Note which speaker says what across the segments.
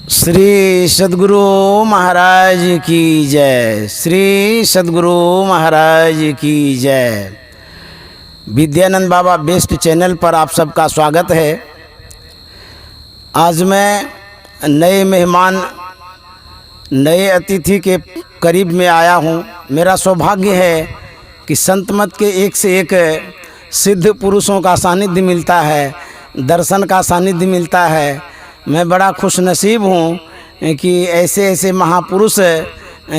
Speaker 1: श्री सद्गुरु महाराज की जय। श्री सद्गुरु महाराज की जय। विद्यानंद बाबा बेस्ट चैनल पर आप सबका स्वागत है। आज मैं नए मेहमान, नए अतिथि के करीब में आया हूँ। मेरा सौभाग्य है कि संत मत के एक से एक सिद्ध पुरुषों का सानिध्य मिलता है, दर्शन का सानिध्य मिलता है। मैं बड़ा खुशनसीब हूँ कि ऐसे ऐसे महापुरुष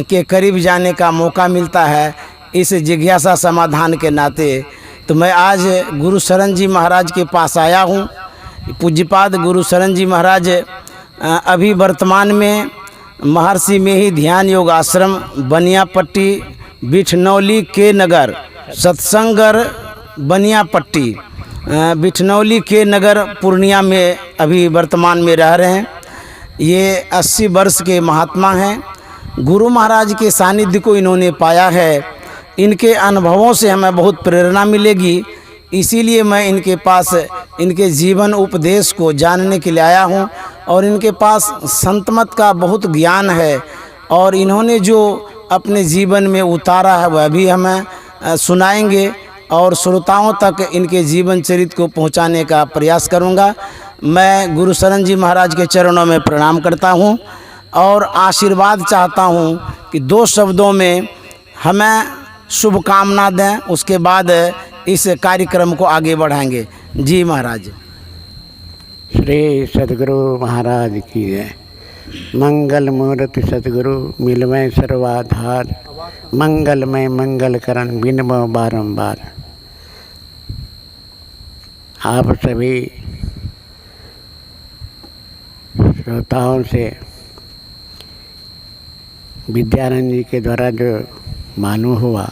Speaker 1: के करीब जाने का मौका मिलता है, इस जिज्ञासा समाधान के नाते। तो मैं आज गुरु शरण जी महाराज के पास आया हूँ। पूज्यपाद गुरु शरण जी महाराज अभी वर्तमान में महर्षि में ही ध्यान योग आश्रम बनियापट्टी बिठनौली के नगर सत्संगर बनियापट्टी बिठनौली के नगर पूर्णिया में अभी वर्तमान में रह रहे हैं। ये 80 वर्ष के महात्मा हैं। गुरु महाराज के सानिध्य को इन्होंने पाया है। इनके अनुभवों से हमें बहुत प्रेरणा मिलेगी, इसीलिए मैं इनके पास इनके जीवन उपदेश को जानने के लिए आया हूँ। और इनके पास संत मत का बहुत ज्ञान है और इन्होंने जो अपने जीवन में उतारा है वह भी हमें सुनाएंगे और श्रोताओं तक इनके जीवन चरित्र को पहुंचाने का प्रयास करूंगा। मैं गुरु शरण जी महाराज के चरणों में प्रणाम करता हूं और आशीर्वाद चाहता हूं कि 2 शब्दों में हमें शुभकामना दें, उसके बाद इस कार्यक्रम को आगे बढ़ाएंगे। जी महाराज।
Speaker 2: श्री सद्गुरु महाराज की जय। मंगल मूर्ति सद्गुरु मिलमय सर्वाधार, मंगलमय मंगल करण बिनमो बारंबार। आप सभी श्रोताओं से विद्यानंद जी के द्वारा जो मालूम हुआ,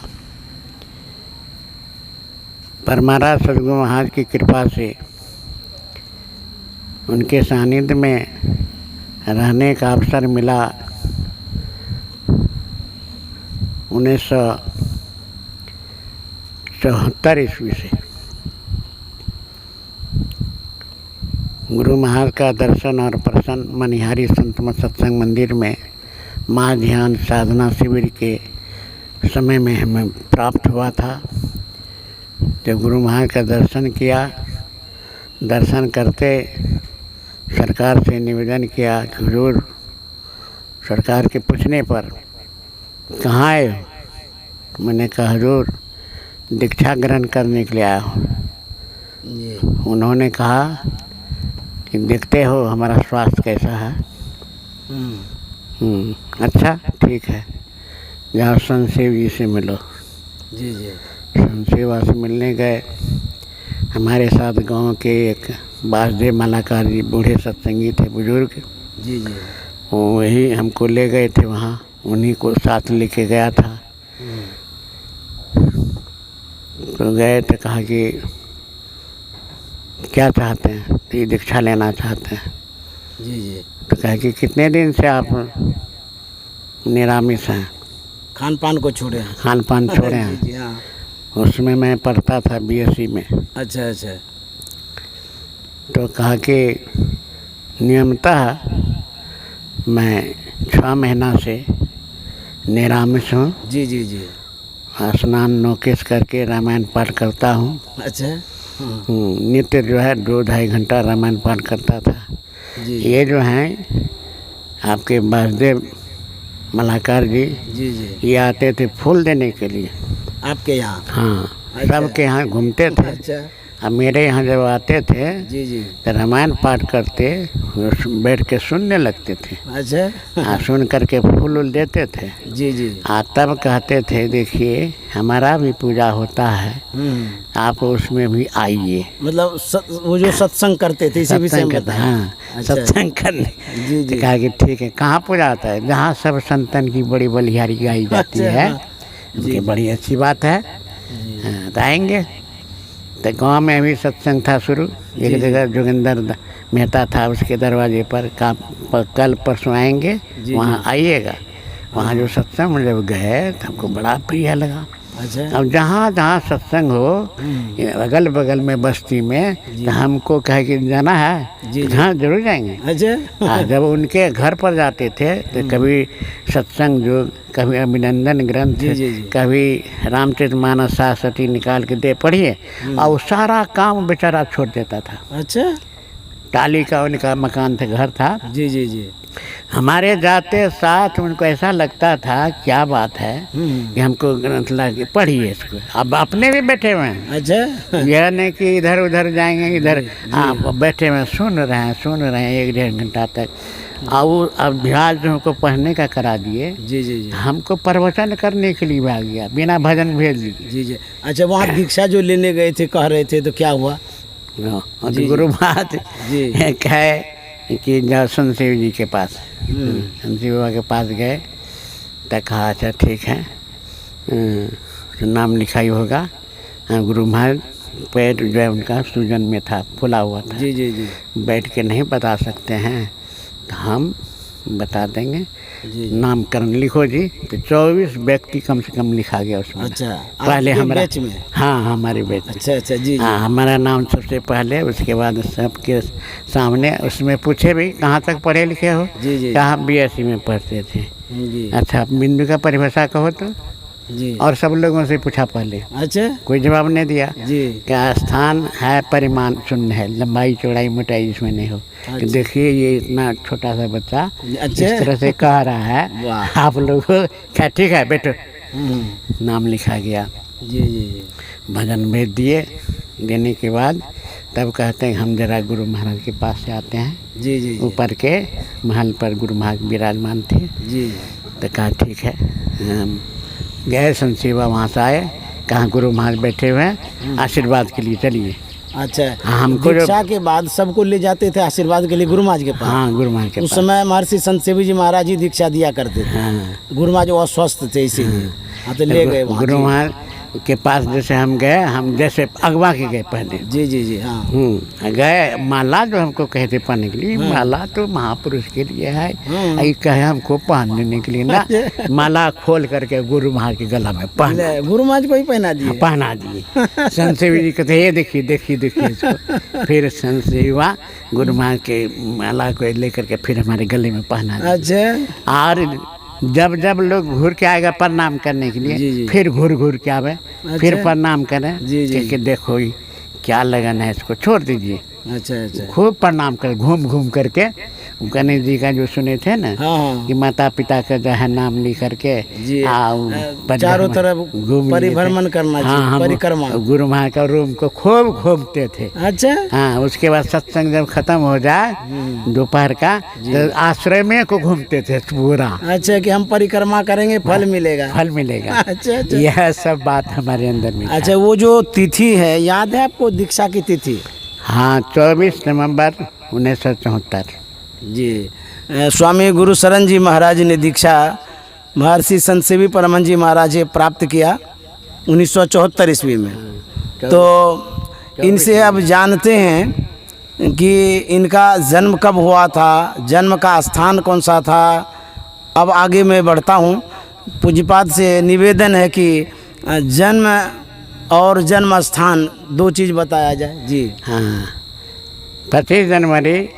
Speaker 2: परमाराज सद्गुरु महाराज की कृपा से उनके सानिध्य में रहने का अवसर मिला 1974 ईस्वी से। गुरु महाराज का दर्शन और प्रसन्न मनिहारी संत मत सत्संग मंदिर में माँ ध्यान साधना शिविर के समय में हमें प्राप्त हुआ था। जब गुरु महाराज का दर्शन किया, दर्शन करते सरकार से निवेदन किया कि हुजूर, सरकार के पूछने पर कहाँ आए हो? मैंने कहा हुजूर दीक्षा ग्रहण करने के लिए आया हूँ। उन्होंने कहा कि देखते हो हमारा स्वास्थ्य कैसा है। अच्छा ठीक है, जाओ संसेव जी से मिलो।
Speaker 1: जी जी।
Speaker 2: संसेवा से मिलने गए। हमारे साथ गांव के एक वासुदेव मालाकार जी बूढ़े सत्संगी थे, बुजुर्ग।
Speaker 1: जी जी।
Speaker 2: वही हमको ले गए थे वहाँ, उन्हीं को साथ लेके गया था। तो गए तो कहा कि क्या चाहते हैं? तो ये दीक्षा लेना चाहते हैं।
Speaker 1: जी जी।
Speaker 2: तो कहा कि कितने दिन से आप निरामिष हैं?
Speaker 1: खान पान को छोड़े हैं।
Speaker 2: खान पान छोड़े हैं।
Speaker 1: जी हाँ।
Speaker 2: उसमें मैं पढ़ता था BSc में।
Speaker 1: अच्छा अच्छा।
Speaker 2: तो कहा कि नियमतः मैं 6 महीना से निरामिष हूँ।
Speaker 1: जी जी जी।
Speaker 2: स्नान नौकेश करके रामायण पाठ करता हूँ।
Speaker 1: अच्छा।
Speaker 2: नित्य जो है 2-2.5 घंटा रामायण पाठ करता था।
Speaker 1: जी
Speaker 2: ये जो हैं आपके वासुदेव मलाकार जी,
Speaker 1: जी जी।
Speaker 2: ये आते थे फूल देने के लिए
Speaker 1: आपके यहाँ?
Speaker 2: हाँ।
Speaker 1: अच्छा।
Speaker 2: सबके यहाँ घूमते थे।
Speaker 1: अच्छा।
Speaker 2: अब मेरे यहाँ जब आते थे
Speaker 1: जी जी।
Speaker 2: तो रामायण पाठ करते, बैठ के सुनने लगते थे।
Speaker 1: अच्छा।
Speaker 2: सुन करके फूल उल देते थे।
Speaker 1: जी जी।
Speaker 2: तब कहते थे देखिए हमारा भी पूजा होता है, आप उसमें भी आइए।
Speaker 1: मतलब वो जो सत्संग करते थे इसी विषय में बताएं।
Speaker 2: हाँ।
Speaker 1: अच्छा।
Speaker 2: सत्संग करने।
Speaker 1: जी जी।
Speaker 2: कहा कि ठीक है, कहाँ पूजा होता है? जहाँ सब संतन की बड़ी बलिहारी गाई जाती
Speaker 1: अच्छा,
Speaker 2: है।
Speaker 1: हाँ।
Speaker 2: उनकी बड़ी अच्छी बात है। हाँ, तो आएंगे। तो गांव में भी सत्संग था शुरू। एक जगह जोगिंदर मेहता था, उसके दरवाजे पर कल परसों आएंगे, वहाँ आइएगा। वहाँ जो सत्संग में जब गए तो हमको बड़ा प्रिय लगा।
Speaker 1: अच्छा।
Speaker 2: अब जहाँ जहाँ सत्संग हो अगल बगल में बस्ती में तो हमको कहे कि जाना है
Speaker 1: जी, जी।
Speaker 2: हाँ जरूर जाएंगे।
Speaker 1: अच्छा।
Speaker 2: जब उनके घर पर जाते थे तो कभी सत्संग जो कभी अभिनंदन ग्रंथ
Speaker 1: जी, जी, जी।
Speaker 2: कभी रामचरितमानस सरस्वती निकाल के दे पढ़िए और वो सारा काम बेचारा छोड़ देता था।
Speaker 1: अच्छा।
Speaker 2: टाली का उनका मकान था, घर था।
Speaker 1: जी जी जी।
Speaker 2: हमारे जाते साथ उनको ऐसा लगता था क्या बात है कि हमको ग्रंथ ला के पढ़िए इसको। अब अपने भी बैठे हुए हैं,
Speaker 1: अच्छा।
Speaker 2: यह नहीं कि इधर उधर जाएंगे, इधर आप बैठे हुए सुन रहे हैं 1-1.5 घंटा तक। और अभ्यास जो हमको पढ़ने का करा दिए,
Speaker 1: जी जी जी।
Speaker 2: हमको प्रवचन करने के लिए भाग गया, बिना भजन भेज दिए।
Speaker 1: जी जी। अच्छा, वहाँ दीक्षा जो लेने गए थे कह रहे थे तो क्या हुआ?
Speaker 2: गुरु बात
Speaker 1: जी।
Speaker 2: कहे कि जाओ संतशिव जी के पास। संतशिव बाबा के पास गए तो कहा अच्छा ठीक है, तो नाम लिखाई होगा। गुरु महाराज पैर जो है उनका सूजन में था, फुला हुआ था।
Speaker 1: जी जी जी।
Speaker 2: बैठ के नहीं बता सकते हैं तो हम बता देंगे।
Speaker 1: जी।
Speaker 2: नामकरण लिखो जी। तो 24 व्यक्ति कम से कम लिखा गया उसमें।
Speaker 1: अच्छा,
Speaker 2: पहले
Speaker 1: आपके
Speaker 2: हमारा
Speaker 1: बैच में?
Speaker 2: हाँ हमारे बैच।
Speaker 1: अच्छा अच्छा। जी जी।
Speaker 2: हाँ हमारा नाम सबसे पहले, उसके बाद सबके सामने। उसमें पूछे भी कहाँ तक पढ़े लिखे हो?
Speaker 1: जी जी।
Speaker 2: कहाँ BSc में पढ़ते थे।
Speaker 1: जी
Speaker 2: अच्छा बिंदु का परिभाषा कहो तो।
Speaker 1: जी।
Speaker 2: और सब लोगों से पूछा पहले,
Speaker 1: अच्छा।
Speaker 2: कोई जवाब नहीं दिया।
Speaker 1: जी।
Speaker 2: क्या स्थान है, परिमाण शून्य है, लंबाई चौड़ाई मोटाई इसमें नहीं हो।
Speaker 1: अच्छा।
Speaker 2: देखिए ये इतना छोटा सा बच्चा
Speaker 1: अच्छा।
Speaker 2: इस तरह से कह रहा है,
Speaker 1: वाह।
Speaker 2: आप लोग क्या ठीक है बैठो। नाम लिखा गया,
Speaker 1: जी जी जी।
Speaker 2: भजन भेज दिए। देने के बाद तब कहते हैं हम जरा गुरु महाराज के पास से आते हैं।
Speaker 1: जी जी।
Speaker 2: ऊपर के महल पर गुरु महाराज विराजमान थे।
Speaker 1: जी।
Speaker 2: तो कहा ठीक है। हम गए, संतशिवा वहाँ से आए, कहाँ गुरु महाराज बैठे हुए हैं, आशीर्वाद के लिए चलिए।
Speaker 1: अच्छा।
Speaker 2: हमको
Speaker 1: दीक्षा के बाद सबको ले जाते थे आशीर्वाद के लिए गुरु महाराज के पास?
Speaker 2: हाँ गुरु महाराज के
Speaker 1: उस
Speaker 2: पास।
Speaker 1: समय महर्षि संत शिव जी महाराज ही दीक्षा दिया करते थे।
Speaker 2: हाँ
Speaker 1: गुरु महाराज अस्वस्थ थे इसीलिए। हाँ तो ले गए वहाँ।
Speaker 2: गुरु महाराज के पास जैसे हम गए, हम जैसे अगवा के गए पहले।
Speaker 1: जी जी जी। हाँ।
Speaker 2: गए, माला जो हमको कहते पहनने के लिए, माला तो महापुरुष के लिए है। ये कहे हमको पहन लेने के लिए ना, माला खोल करके गुरु महाराज के गला में पहना,
Speaker 1: गुरु महाराज को ही पहना दिए।
Speaker 2: पहना दिए। संतशिव जी कहते ये देखिए देखिए देखिए इसको। फिर संतशिवा गुरु महाराज के माला को लेकर के फिर हमारे गले में पहना दिए।
Speaker 1: अच्छा।
Speaker 2: और जब जब लोग घूर के आएगा प्रणाम करने के लिए,
Speaker 1: जी, जी।
Speaker 2: फिर घूर के आवे, फिर प्रणाम करें।
Speaker 1: जी, जी।
Speaker 2: कि देखो ये क्या लगन है, इसको छोड़ दीजिए।
Speaker 1: अच्छा अच्छा।
Speaker 2: खूब प्रणाम कर, घूम घूम करके। गणेश जी का जो सुने थे ना,
Speaker 1: हाँ हाँ।
Speaker 2: कि माता पिता का जो है नाम लिख करके
Speaker 1: जी।
Speaker 2: चारों
Speaker 1: चारों तरफ परिभ्रमण करना चाहिए।
Speaker 2: हाँ,
Speaker 1: परिक्रमा।
Speaker 2: गुरु महाराज का रूम को खूब घूमते थे।
Speaker 1: अच्छा।
Speaker 2: हाँ उसके बाद सत्संग जब खत्म हो जाए दोपहर का, तो आश्रय में को घूमते थे पूरा।
Speaker 1: अच्छा, कि हम परिक्रमा करेंगे फल मिलेगा।
Speaker 2: फल मिलेगा।
Speaker 1: अच्छा अच्छा।
Speaker 2: यह सब बात हमारे अंदर में।
Speaker 1: अच्छा, वो जो तिथि है याद है आपको, दीक्षा की तिथि?
Speaker 2: हाँ 24 नवंबर 1974।
Speaker 1: जी। स्वामी गुरु शरण जी महाराज ने दीक्षा महर्षि संत सेवी परमहंस जी महाराज से प्राप्त किया 1974 ईस्वी में। तो इनसे अब जानते हैं कि इनका जन्म कब हुआ था, जन्म का स्थान कौन सा था। अब आगे मैं बढ़ता हूँ। पूज्यपाद से निवेदन है कि जन्म और जन्म स्थान दो चीज़ बताया जाए। जी।
Speaker 2: हाँ 25 जनवरी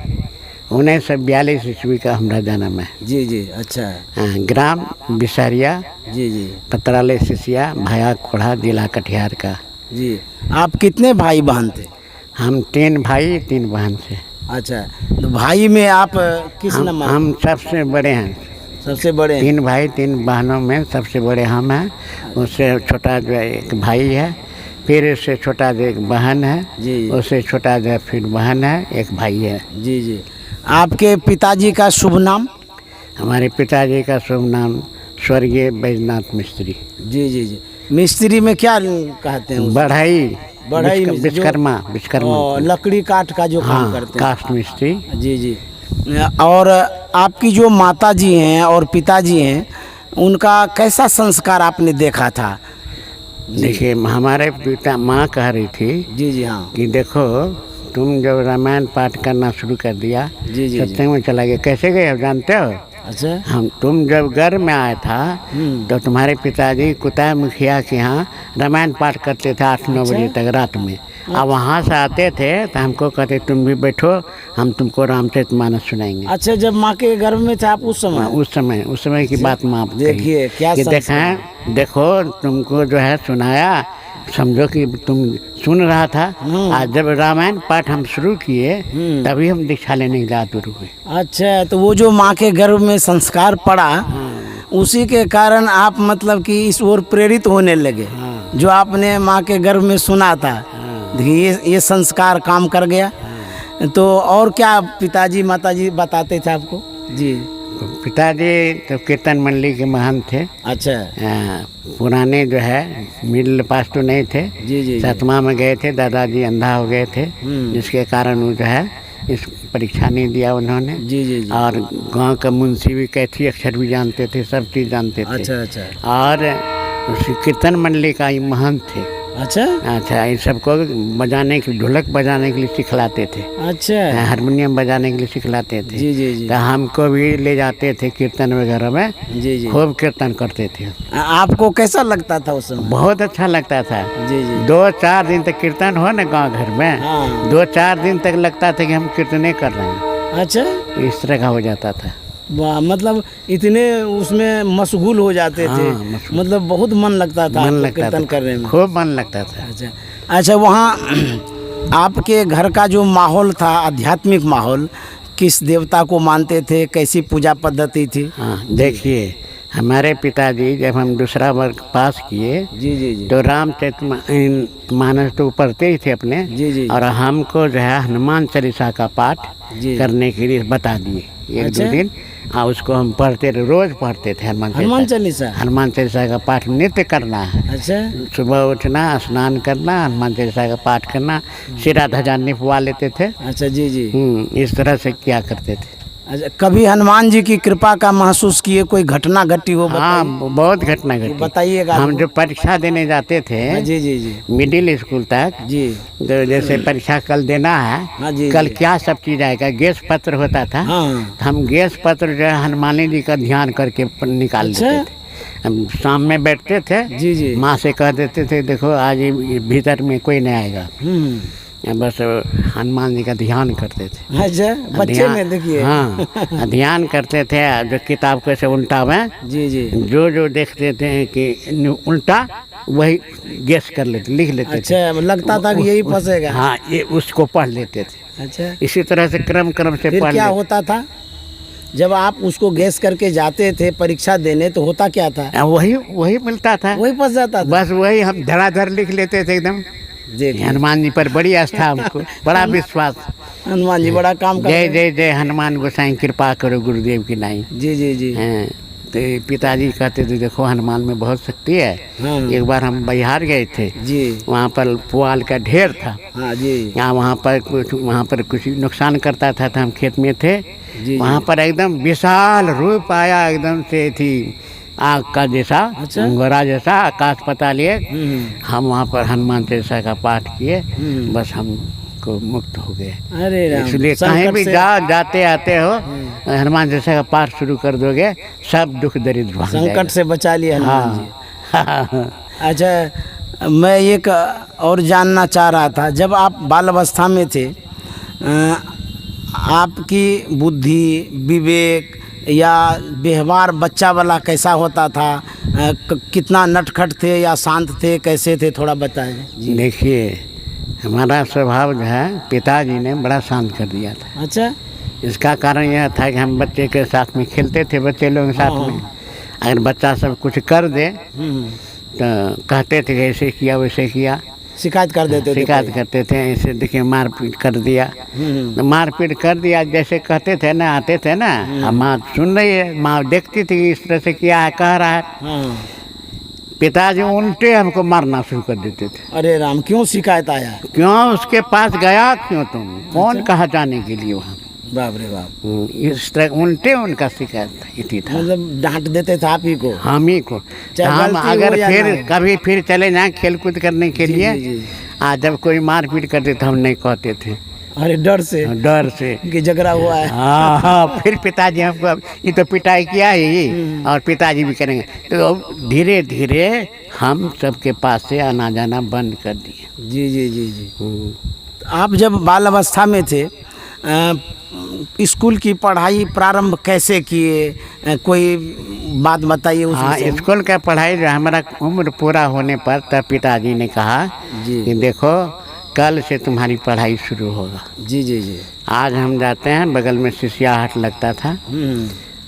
Speaker 2: 1942 ईस्वी का हमारा जन्म है।
Speaker 1: जी जी। अच्छा।
Speaker 2: ग्राम बिसारिया,
Speaker 1: जी जी।
Speaker 2: पतराले सिसिया, भाया खोड़ा, जिला कटिहार का।
Speaker 1: जी। आप कितने भाई बहन थे?
Speaker 2: हम 3 भाई 3 बहन से।
Speaker 1: अच्छा, तो भाई में आप किस नंबर?
Speaker 2: हम सबसे बड़े हैं।
Speaker 1: सबसे बड़े हैं।
Speaker 2: 3 भाई 3 बहनों में सबसे बड़े हम हैं। उससे छोटा जो है एक भाई है, फिर उससे छोटा जो एक बहन है,
Speaker 1: जी।
Speaker 2: उससे छोटा जो फिर बहन है, एक भाई है।
Speaker 1: जी जी। आपके पिताजी का शुभ नाम?
Speaker 2: हमारे पिताजी का शुभ नाम स्वर्गीय बैजनाथ मिस्त्री।
Speaker 1: जी जी जी। मिस्त्री में क्या कहते हैं?
Speaker 2: बढ़ई विश्वकर्मा।
Speaker 1: लकड़ी काट का जो काम करते हैं।
Speaker 2: कास्ट मिस्त्री।
Speaker 1: जी जी। और आपकी जो माता जी हैं और पिताजी हैं, उनका कैसा संस्कार आपने देखा था?
Speaker 2: देखिए हमारे पिता माँ कह रही थी
Speaker 1: जी जी। हाँ।
Speaker 2: कि देखो तुम जब रामायण पाठ करना शुरू कर दिया,
Speaker 1: जी जी।
Speaker 2: सत्संग में चला गया, कैसे गए आप जानते हो?
Speaker 1: अच्छा।
Speaker 2: तुम जब घर में आया था तो तुम्हारे पिताजी कुताय मुखिया के यहाँ रामायण पाठ करते थे 8-9 बजे तक रात में। अब वहाँ से आते थे तो हमको कहते तुम भी बैठो, हम तुमको रामचरितमानस सुनाएंगे।
Speaker 1: अच्छा, जब माँ के गर्भ में थे आप उस समय?
Speaker 2: उस समय की बात मैं आप
Speaker 1: देखिए क्या
Speaker 2: देखो तुमको जो है सुनाया, समझो कि तुम सुन रहा था। आज जब रामायण पाठ हम शुरू किए तभी हम दीक्षा लेने के लिए शुरू हुए।
Speaker 1: अच्छा, तो वो जो माँ के गर्भ में संस्कार पड़ा उसी के कारण आप मतलब कि इस ओर प्रेरित होने लगे। जो आपने माँ के गर्भ में सुना था, देखिए ये संस्कार काम कर गया। तो और क्या पिताजी माताजी बताते थे आपको? जी,
Speaker 2: पिताजी तो कीर्तन मंडली के महंत थे।
Speaker 1: अच्छा।
Speaker 2: पुराने जो है मिडिल पास तो नहीं थे।
Speaker 1: जी।
Speaker 2: 7वां में गए थे, दादाजी अंधा हो गए थे, जिसके कारण वो जो है इस परीक्षा नहीं दिया उन्होंने।
Speaker 1: जी।
Speaker 2: और गांव का मुंशी भी कैथी अक्षर भी जानते थे, सब चीज़ जानते थे।
Speaker 1: अच्छा।
Speaker 2: और उस कीर्तन मंडली का ही महंत थे। अच्छा, इन सबको बजाने के, ढोलक बजाने के लिए सिखलाते थे।
Speaker 1: अच्छा,
Speaker 2: हारमोनियम बजाने के लिए सिखलाते थे।
Speaker 1: जी।
Speaker 2: तो हमको भी ले जाते थे कीर्तन वगैरह में। जी। खूब कीर्तन करते थे।
Speaker 1: आपको कैसा लगता था उस समय?
Speaker 2: बहुत अच्छा लगता था। जी। 2-4 दिन तक कीर्तन हो ना गांव घर में, 2-4 दिन तक लगता था कि हम कीर्तने कर रहे हैं।
Speaker 1: अच्छा,
Speaker 2: इस तरह का हो जाता था।
Speaker 1: वाह, मतलब इतने उसमें मशगूल हो जाते थे। मतलब बहुत मन लगता था कीर्तन करने में।
Speaker 2: खूब मन लगता था।
Speaker 1: अच्छा, वहाँ आपके घर का जो माहौल था, आध्यात्मिक माहौल, किस देवता को मानते थे, कैसी पूजा पद्धति थी?
Speaker 2: देखिए, हमारे पिताजी जब हम दूसरा वर्ग पास किए
Speaker 1: जी
Speaker 2: तो रामचरितमानस तो पढ़ते ही थे अपने। जी। और हमको जो है हनुमान चालीसा का पाठ करने के लिए बता दिए। 1-2 दिन उसको हम पढ़ते थे, रोज पढ़ते थे हनुमान चालीसा का पाठ नित्य करना है। अच्छा, सुबह उठना, स्नान करना, हनुमान चालीसा का पाठ करना, सिरा ध्वजा निपवा लेते थे। अच्छा, जी। इस तरह से क्या करते थे।
Speaker 1: अच्छा, कभी हनुमान जी की कृपा का महसूस किए, कोई घटना घटी हो?
Speaker 2: बहुत घटना घटी,
Speaker 1: बताइएगा।
Speaker 2: हम जो परीक्षा देने जाते थे
Speaker 1: जी
Speaker 2: मिडिल स्कूल तक जी, तो जैसे परीक्षा कल देना है, कल क्या सब चीज आएगा, गैस पत्र होता था। हम गैस पत्र जो है हनुमान जी का ध्यान करके निकाल लेते थे। हम शाम में बैठते थे। जी। माँ से कह देते थे देखो आज भीतर में कोई नहीं आएगा, बस हनुमान जी का ध्यान करते थे।
Speaker 1: अच्छा, बच्चे में देखिए।
Speaker 2: ध्यान करते थे। जो किताब को ऐसे उल्टा में जी जो देखते थे कि उल्टा वही गेस कर लेते, लिख लेते।
Speaker 1: अच्छा, लगता था कि यही फंसेगा।
Speaker 2: ये उसको पढ़ लेते थे।
Speaker 1: अच्छा,
Speaker 2: इसी तरह से क्रम से
Speaker 1: फिर क्या होता था जब आप उसको गैस करके जाते थे परीक्षा देने, तो होता क्या था?
Speaker 2: वही मिलता था, वही
Speaker 1: फंस जाता था।
Speaker 2: बस वही हम धड़ाधड़ लिख लेते थे एकदम। हनुमान जी पर बड़ी आस्था, हमको बड़ा विश्वास।
Speaker 1: हनुमान जी बड़ा काम करते।
Speaker 2: जय हनुमान गोसाई कृपा करो गुरुदेव की नाई। जी। तो पिताजी कहते थे देखो हनुमान में बहुत शक्ति है। एक बार हम बिहार गए थे जी, वहाँ पर पुआल का ढेर था। जी, वहाँ पर कुछ नुकसान करता था, तो हम खेत में थे। वहाँ पर एकदम विशाल रूप आया, एकदम से थी आग का जैसा, गोरा जैसा, आकाश पता लिए। हम वहाँ पर हनुमान चालीसा का पाठ किए, बस हमको मुक्त हो गए। अरे राम, इसलिए कहीं भी जाते आते हो हनुमान चालीसा का पाठ शुरू कर दोगे, सब दुख दरिद्र भाग जाएगा।
Speaker 1: संकट से बचा लिया हनुमान जी। अच्छा, मैं एक और जानना चाह रहा था, जब आप बाल अवस्था में थे, आपकी बुद्धि, विवेक या व्यवहार बच्चा वाला कैसा होता था? कितना नटखट थे या शांत थे, कैसे थे, थोड़ा बताएं।
Speaker 2: देखिए, हमारा स्वभाव जो है पिताजी ने बड़ा शांत कर दिया था। अच्छा, इसका कारण यह था कि हम बच्चे के साथ में खेलते थे, बच्चे लोगों के साथ में। अगर बच्चा सब कुछ कर दे तो कहते थे ऐसे किया वैसे किया,
Speaker 1: शिकायत कर देते थे।
Speaker 2: शिकायत करते थे, ऐसे देखिए मारपीट कर दिया, तो मारपीट कर दिया जैसे कहते थे ना, आते थे ना, हम माँ सुन रही है, माँ देखती थी इस तरह से किया है, कह रहा है। पिताजी उल्टे हमको मारना शुरू कर देते थे।
Speaker 1: अरे राम, क्यों शिकायत आया?
Speaker 2: क्यों उसके पास गया, क्यों तुम कौन कहा जाने के लिए वहाँ?
Speaker 1: बाप रे बाप,
Speaker 2: इस तरह उल्टे उनका शिकायत था।
Speaker 1: मतलब डांट देते थे आप ही को? हम
Speaker 2: ही को। हम अगर फिर कभी चले जाए खेल कूद करने के लिए, जब कोई मारपीट करते थे हम नहीं कहते थे,
Speaker 1: अरे डर से
Speaker 2: डर से
Speaker 1: कि झगड़ा हुआ है।
Speaker 2: हाँ हाँ। फिर पिताजी हमको अब ये तो पिटाई किया ही और पिताजी भी करेंगे, तो धीरे धीरे हम सबके पास से आना जाना बंद कर दिए।
Speaker 1: जी जी जी जी। आप जब बाल अवस्था में थे स्कूल की पढ़ाई प्रारंभ कैसे किए, कोई बात बताइए उस
Speaker 2: हाँ,
Speaker 1: विषय में?
Speaker 2: स्कूल का पढ़ाई जो हमारा उम्र पूरा होने पर तब पिताजी ने कहा
Speaker 1: जी
Speaker 2: कि देखो कल से तुम्हारी पढ़ाई शुरू होगा।
Speaker 1: जी जी जी।
Speaker 2: आज हम जाते हैं, बगल में सिसियाहाट लगता था,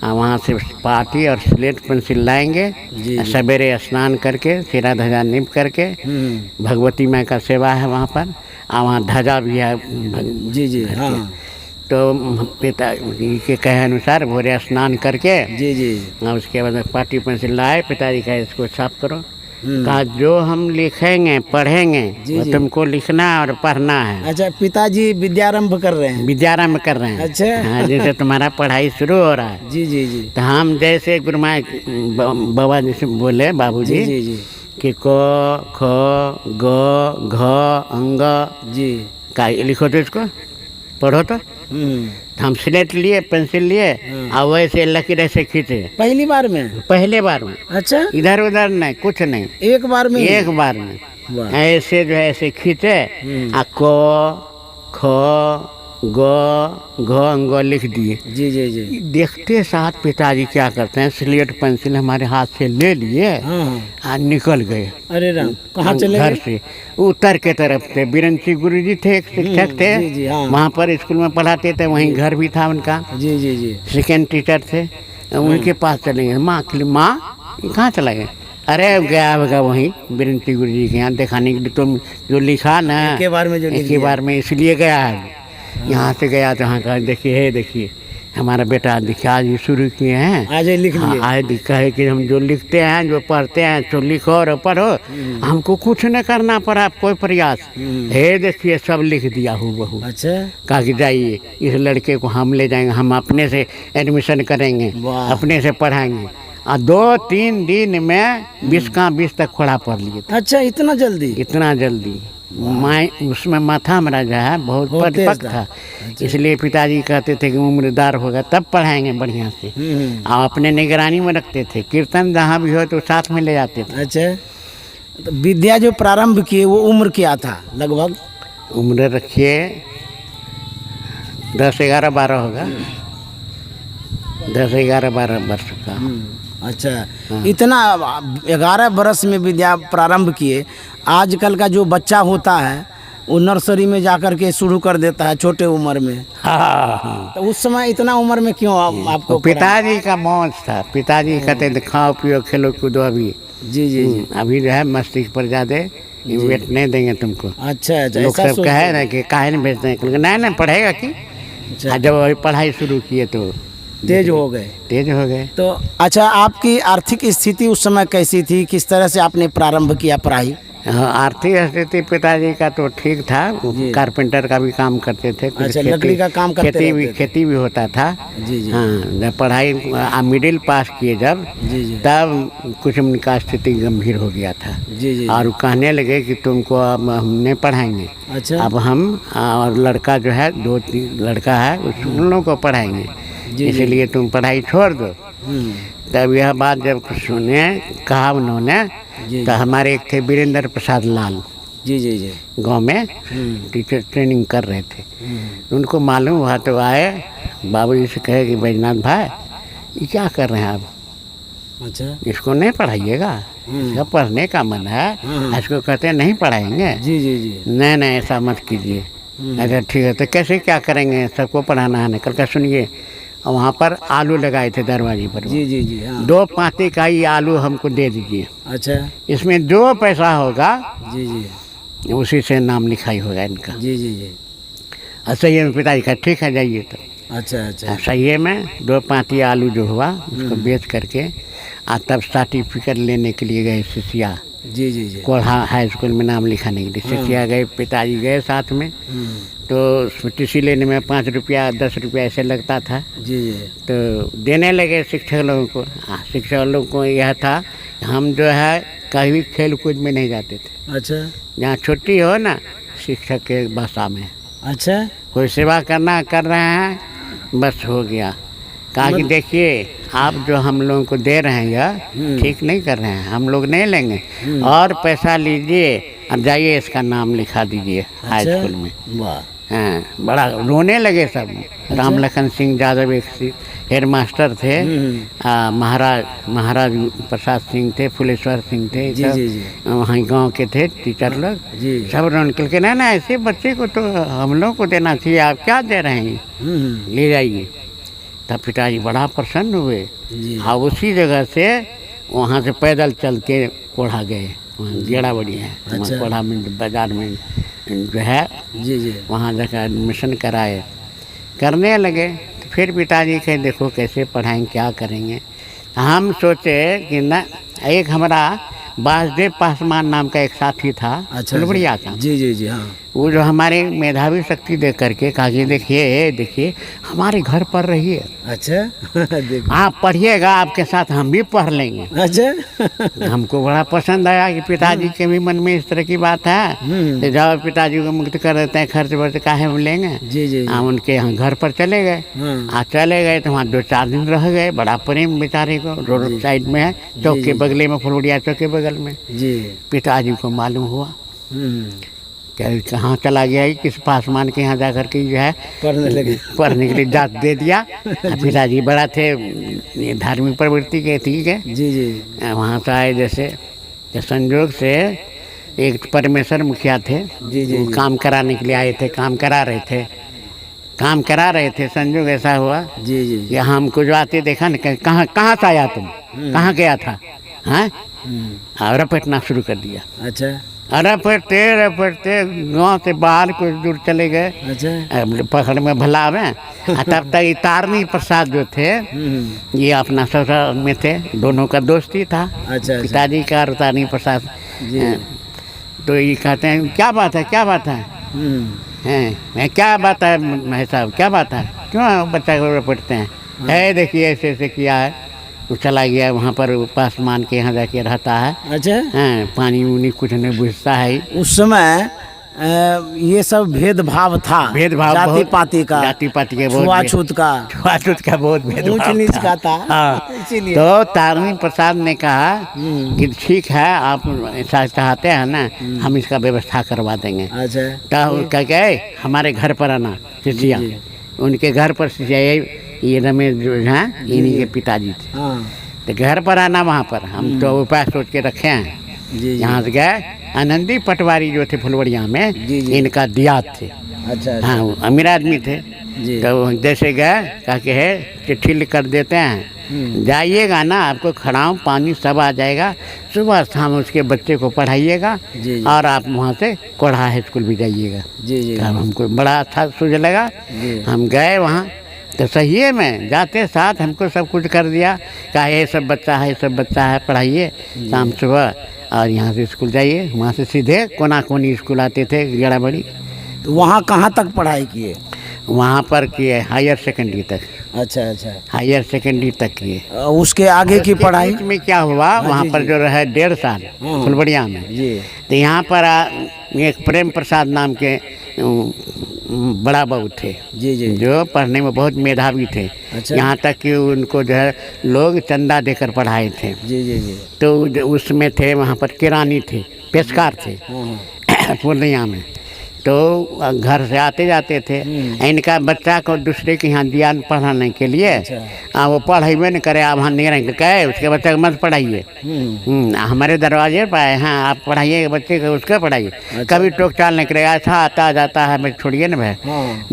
Speaker 2: वहाँ से पाटी और स्लेट पेंसिल लाएंगे,
Speaker 1: जी।
Speaker 2: सवेरे स्नान करके सिरा ध्वजा नीप करके, भगवती माँ का सेवा है वहाँ पर, वहाँ ध्वजा भी है।
Speaker 1: जी जी हाँ।
Speaker 2: तो पिता के कहे अनुसार भोरे स्नान करके
Speaker 1: जी जी
Speaker 2: और उसके बाद पाटी पेंसिल लाए, पिताजी कहे इसको साफ करो। कहा जो हम लिखेंगे पढ़ेंगे
Speaker 1: जी,
Speaker 2: वो
Speaker 1: जी।
Speaker 2: तुमको लिखना और पढ़ना है।
Speaker 1: अच्छा, पिताजी विद्यारंभ कर रहे हैं।
Speaker 2: विद्यारंभ कर रहे हैं।
Speaker 1: अच्छा।
Speaker 2: हाँ, जैसे तुम्हारा पढ़ाई शुरू हो रहा है।
Speaker 1: जी जी जी
Speaker 2: तो हम जैसे गुरुमा बाबा जैसे बोले बाबूजी
Speaker 1: जी जी जी
Speaker 2: कि क ख ग घ अंग
Speaker 1: जी।
Speaker 2: का लिखो तो इसको पढ़ो तो हम स्लेट लिए पेंसिल लिए और वैसे लकीर से खींचे
Speaker 1: पहली बार में?
Speaker 2: पहले बार में,
Speaker 1: अच्छा,
Speaker 2: इधर उधर नहीं, कुछ नहीं,
Speaker 1: एक बार में?
Speaker 2: एक बार में
Speaker 1: वाह।
Speaker 2: ऐसे जो है ऐसे खींचे आ क ख ग घ अंग लिख दिए।
Speaker 1: जी जी जी
Speaker 2: देखते साथ पिताजी क्या करते हैं, स्लेट पेंसिल हमारे हाथ से ले लिए
Speaker 1: हाँ हाँ।
Speaker 2: और निकल गए।
Speaker 1: अरे राम, कहाँ चले
Speaker 2: घर
Speaker 1: गए?
Speaker 2: से उत्तर के तरफ थे। बीरन गुरुजी थे, एक शिक्षक थे,
Speaker 1: जी जी हाँ।
Speaker 2: वहाँ पर स्कूल में पढ़ाते थे, वहीं घर भी था उनका,
Speaker 1: जी जी जी
Speaker 2: सेकेंड टीचर थे। उनके पास चले गए। माँ के लिए, माँ कहाँ चला गए? अरे गया होगा वहीं बीरन गुरुजी के यहाँ दिखाने के लिए, तुम जो लिखा ना
Speaker 1: एक के बार में जो लिख
Speaker 2: एक ही बार में इसलिए गया है। यहाँ से गया तो हाँ कहा देखिए देखिए हमारा बेटा देखिए आज ये शुरू किए हैं,
Speaker 1: आज ये लिख
Speaker 2: हाँ,
Speaker 1: लिए।
Speaker 2: आज लिखा है कि हम जो लिखते हैं जो पढ़ते हैं तो लिखो और पढ़ो, हमको कुछ न करना पड़ा कोई प्रयास। हे देखिए सब लिख दिया हूबहू।
Speaker 1: अच्छा,
Speaker 2: कहा कि जाइए इस लड़के को हम ले जाएंगे, हम अपने से एडमिशन करेंगे,
Speaker 1: वाह।
Speaker 2: अपने से पढ़ाएंगे। और 2-3 दिन में 20 का 20 तक खोड़ा पढ़ लिए थे।
Speaker 1: अच्छा, इतना जल्दी?
Speaker 2: इतना जल्दी मैं उसमें माथा हमारा जो है बहुत
Speaker 1: बहुत तेज
Speaker 2: परिपक्व था। इसलिए पिताजी कहते थे कि उम्रदार होगा तब पढ़ाएंगे बढ़िया से, और अपने निगरानी में रखते थे। कीर्तन जहाँ भी हो तो साथ में ले जाते थे।
Speaker 1: अच्छा, तो विद्या जो प्रारंभ किए वो उम्र क्या था लगभग?
Speaker 2: उम्र रखिए 10, 11, 12 होगा, 10, 11, 12 वर्ष का।
Speaker 1: अच्छा, इतना 11 बरस में विद्या प्रारंभ किए। आजकल का जो बच्चा होता है वो नर्सरी में जाकर के शुरू कर देता है छोटे उम्र में।
Speaker 2: हाँ,
Speaker 1: तो उस समय इतना उम्र में क्यों आपको
Speaker 2: पिताजी का मौज था। पिताजी कहते थे खाओ पियो खेलो कूदो अभी।
Speaker 1: जी जी जी।
Speaker 2: अभी जो है मस्तिष्क पर ज़्यादा वेट नहीं देंगे तुमको।
Speaker 1: अच्छा अच्छा,
Speaker 2: लोग
Speaker 1: ऐसा
Speaker 2: सब कहे ना कि काहे नहीं भेजते हैं, नहीं नहीं पढ़ेगा कि।
Speaker 1: अच्छा,
Speaker 2: जब अभी पढ़ाई शुरू किए तो
Speaker 1: तेज हो गए।
Speaker 2: तेज हो गए।
Speaker 1: तो अच्छा, आपकी आर्थिक स्थिति उस समय कैसी थी? किस तरह से आपने प्रारंभ किया पढ़ाई?
Speaker 2: हाँ, आर्थिक स्थिति पिताजी का तो ठीक था, कारपेंटर का भी काम करते थे। कुछ
Speaker 1: अच्छा, लकड़ी का काम करते रहते थे।
Speaker 2: खेती भी होता था।
Speaker 1: जी जी।
Speaker 2: हाँ, जब पढ़ाई मिडिल पास किए जब,
Speaker 1: जी जी
Speaker 2: तब कुछ उनका स्थिति गंभीर हो गया था।
Speaker 1: जी जी।
Speaker 2: और कहने लगे कि तुमको अब हम नहीं पढ़ाएंगे,
Speaker 1: अच्छा,
Speaker 2: अब हम और लड़का जो है 2-3 लड़का है उन लोगों को पढ़ाएंगे, इसलिए तुम पढ़ाई छोड़ दो। तब यह बात जब सुने कहा उन्होंने, तो हमारे एक थे वीरेंद्र प्रसाद लाल,
Speaker 1: जी जी जी,
Speaker 2: गांव में टीचर ट्रेनिंग कर रहे थे। उनको मालूम हुआ तो आए, बाबूजी से कहे कि बैजनाथ भाई ये क्या कर रहे हैं आप?
Speaker 1: अच्छा,
Speaker 2: इसको नहीं पढ़ाइएगा, इसका पढ़ने का मन है। इसको कहते हैं नहीं पढ़ाएंगे।
Speaker 1: जी जी जी।
Speaker 2: नहीं नहीं ऐसा मत कीजिए। अगर ठीक है तो कैसे क्या करेंगे, सबको पढ़ाना है। कल का सुनिए, वहाँ पर आलू लगाए थे दरवाजे पर।
Speaker 1: जी जी जी हाँ।
Speaker 2: 2 पाती का ही आलू हमको दे दीजिए,
Speaker 1: अच्छा,
Speaker 2: इसमें जो पैसा होगा
Speaker 1: जी जी
Speaker 2: उसी से नाम लिखाई होगा इनका।
Speaker 1: जी जी जी।
Speaker 2: सही है, पिताजी का ठीक है जाइए। तो
Speaker 1: अच्छा अच्छा,
Speaker 2: सही है, में 2 पाती आलू जो हुआ उसको बेच करके तब सर्टिफिकेट लेने के लिए गए सिसिया।
Speaker 1: जी जी जी।
Speaker 2: कोल्हा हाई स्कूल में नाम लिखाने के लिए सिसिया गए, पिताजी गए साथ में। तो टीसी लेने में 5 रुपया 10 रुपया ऐसे लगता था।
Speaker 1: जी जी।
Speaker 2: तो देने लगे शिक्षक लोगों को। शिक्षक लोगों को यह था हम जो है कहीं खेल कूद में नहीं जाते थे।
Speaker 1: अच्छा
Speaker 2: जहाँ छुट्टी हो ना शिक्षक के भाषा में
Speaker 1: अच्छा,
Speaker 2: कोई सेवा करना कर रहे हैं, बस हो गया। कहा कि देखिए आप जो हम लोगों को दे रहे हैं यह ठीक नहीं कर रहे हैं, हम लोग नहीं लेंगे, और पैसा लीजिए और जाइए इसका नाम लिखा दीजिए हाई स्कूल में।
Speaker 1: वाह।
Speaker 2: हाँ, बड़ा रोने लगे सब। राम लखन सिंह यादव एक हेड मास्टर थे, महाराज प्रसाद सिंह थे, फुलेश्वर सिंह थे,
Speaker 1: जी, जी, जी।
Speaker 2: वहाँ गांव के थे टीचर लोग, सब रोने निकल के ना ऐसे बच्चे को तो हम लोग को देना चाहिए, आप क्या दे रहे हैं, ले जाइए। तब पिताजी बड़ा प्रसन्न हुए। हाँ, उसी जगह से वहाँ से पैदल चल के कोढ़ा गए, वहाँ गेड़ा बड़ी है। अच्छा। कोढ़ा में बाजार में जो है, जी जी, वहाँ जाकर एडमिशन कराए, करने लगे। तो फिर पिताजी कहे देखो कैसे पढ़ाएंगे, क्या करेंगे। हम सोचे कि ना, एक हमारा वासुदेव पासवान नाम का एक साथी था, फुलवड़िया का। जी जी जी, हाँ। वो जो हमारे मेधावी शक्ति देख करके कहा कि देखिए हमारे घर पढ़ रही है। अच्छा। आप पढ़िएगा, आपके साथ हम भी पढ़ लेंगे। अच्छा। हमको बड़ा पसंद आया कि पिताजी के भी मन में इस तरह की बात है, तो जाओ पिताजी को मुक्त कर देते हैं, खर्च वर्च काहे हम लेंगे। जी जी। उनके यहाँ घर पर चले गए। चले गए तो वहाँ 2-4 दिन रह गए। बड़ा प्रेम बेचारे को, रोड साइड में है, चौक के बगले में, फुलवड़िया चौक के बगल में। जी। पिताजी को मालूम हुआ, क्या कहाँ चला गया ही, किस पासवान के यहाँ जा कर के जो है पढ़ने के लिए जात दे दिया। पिताजी बड़ा थे, धार्मिक प्रवृत्ति के, ठीक है। जी जी। वहाँ से आए जैसे, संयोग से एक परमेश्वर मुखिया थे, जी जी, वो काम कराने के लिए आए थे, काम करा रहे थे। संयोग ऐसा हुआ, जी जी, कि हमको जो आते देखा ना, कहाँ से आया तुम, कहाँ गया था, हाँ, और रपटना शुरू कर दिया। अच्छा। रपटते गाँव से बाहर कुछ दूर चले गए। अच्छा। पकड़ में भला में। तब तक तारनी प्रसाद जो थे, ये अपना ससुराल में थे, दोनों का दोस्ती था। अच्छा। पिताजी का और तारनी प्रसाद। तो ये कहते हैं क्या बात है, क्या बात है, हैं क्या बात है भाई साहब, क्या बात है, क्यों बच्चा को रपटते हैं। देखिए ऐसे ऐसे किया है। वो चला गया वहाँ पर, पासवान के यहाँ जाके रहता है। अच्छा। हाँ, पानी उनी कुछ नहीं बुझता है। उस समय ये सब भेदभाव था, जाति पाति का, छुआछूत का बहुत भेदभाव, नीच का था। हाँ। इसीलिए तो तारनी प्रसाद ने कहा कि ठीक है, आप ऐसा चाहते हैं ना, हम इसका व्यवस्था करवा देंगे। अच्छा। तो क्या गए, हमारे घर पर आना शिष्या, उनके घर पर शिष्या, ये रमेश जो है इन्हीं के पिताजी थे। तो घर पर आना, वहाँ पर हम तो उपाय सोच के रखे हैं। यहाँ से गए, आनंदी पटवारी जो थे फुलवड़िया में, इनका दियात थे। अच्छा। हाँ, अमीर आदमी थे। तो जैसे गए, कहा कि है चिट्ठी लिख कर देते हैं, जाइएगा ना, आपको खड़ाऊँ पानी सब आ जाएगा, सुबह शाम उसके बच्चे को पढ़ाइएगा, और आप वहाँ से कोढ़ा हाई स्कूल भी जाइएगा। जी। हमको बड़ा अच्छा सूझ लगा। हम गए वहाँ, तो सही में जाते साथ हमको सब कुछ कर दिया, कहा ये सब बच्चा है, पढ़ाइए शाम सुबह, और यहाँ से स्कूल जाइए। वहाँ से सीधे कोनी स्कूल आते थे, गेड़ा बड़ी।
Speaker 1: तो वहाँ कहाँ तक पढ़ाई किए?
Speaker 2: वहाँ पर किए हायर सेकेंडरी तक।
Speaker 1: अच्छा अच्छा।
Speaker 2: हायर सेकेंडरी तक किए।
Speaker 1: उसके आगे की पढ़ाई
Speaker 2: में क्या हुआ, वहाँ पर जो रहे 1.5 साल फुलवड़िया में। तो यहाँ पर एक प्रेम प्रसाद नाम के बड़ा बाबू थे। जी जी। जो पढ़ने में बहुत मेधावी थे। अच्छा। यहाँ तक कि उनको जो है लोग चंदा देकर पढ़ाए थे। जी जी जी। तो उसमें थे, वहाँ पर किरानी थे, पेशकार थे पूर्णिया में। तो घर से आते जाते थे, इनका बच्चा को दूसरे के यहाँ दिया पढ़ाने के लिए। वो पढ़ेबे न करे, अब नहीं रहे, कहे उसके बच्चे को मत पढ़ाइए, हमारे दरवाजे पर आए हैं, आप पढ़ाइए बच्चे को, उसका पढ़ाइए। अच्छा। कभी टोक टाल नहीं करे, अच्छा आता जाता है, मैं छोड़िए ना भाई।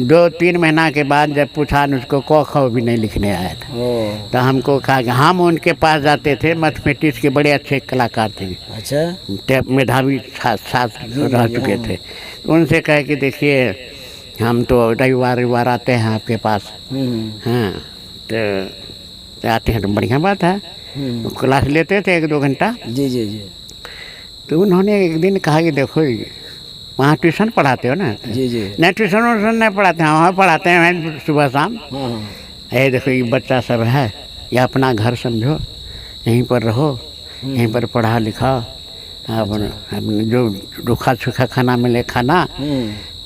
Speaker 2: 2-3 महीना के बाद जब पूछा न, उसको क ख भी नहीं लिखने आया था। तो हमको कहा कि हम उनके पास जाते थे, मैथमेटिक्स के बड़े अच्छे कलाकार थे। अच्छा। मेधावी छात्र रह चुके थे। उनसे कहे कि देखिए हम तो रविवार आते हैं आपके पास। हाँ, तो आते हैं तो बढ़िया बात है। क्लास लेते थे 1-2 घंटा। जी जी जी। तो उन्होंने एक दिन कहा कि देखो वहाँ ट्यूशन पढ़ाते हो ना? जी जी। नहीं, ट्यूशन नहीं पढ़ाते हैं, वहाँ पढ़ाते हैं सुबह शाम। ये देखो ये बच्चा सब है, ये अपना घर समझो, यहीं पर रहो, यहीं पर पढ़ा लिखा, अपने जो रूखा सूखा खाना मिले खाना,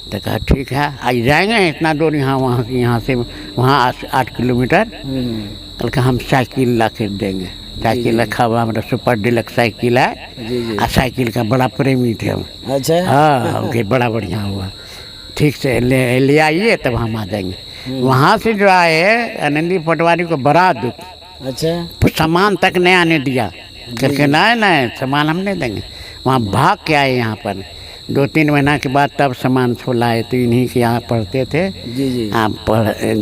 Speaker 2: तो कहा ठीक है आज जाएंगे इतना दूर, यहाँ से वहाँ 8 किलोमीटर। कल का हम साइकिल ला के देंगे। साइकिल रखा हुआ हमारा सुपर डिलक्स साइकिल है।
Speaker 1: जी
Speaker 2: और साइकिल का बड़ा प्रेमी थे हम।
Speaker 1: अच्छा।
Speaker 2: हाँ ओके, बड़ा बढ़िया हुआ। ठीक से ले आइए तब हम आ जाएंगे। वहाँ से जो आए आनंदी पटवारी को बड़ा दुख।
Speaker 1: अच्छा।
Speaker 2: सामान तक नहीं आने दिया, करके नहीं सामान हम नहीं देंगे। वहाँ भाग के आए यहाँ पर। 2-3 महीना के बाद तब सामान लाए। तो इन्हीं के यहाँ पढ़ते थे।
Speaker 1: जी।
Speaker 2: आप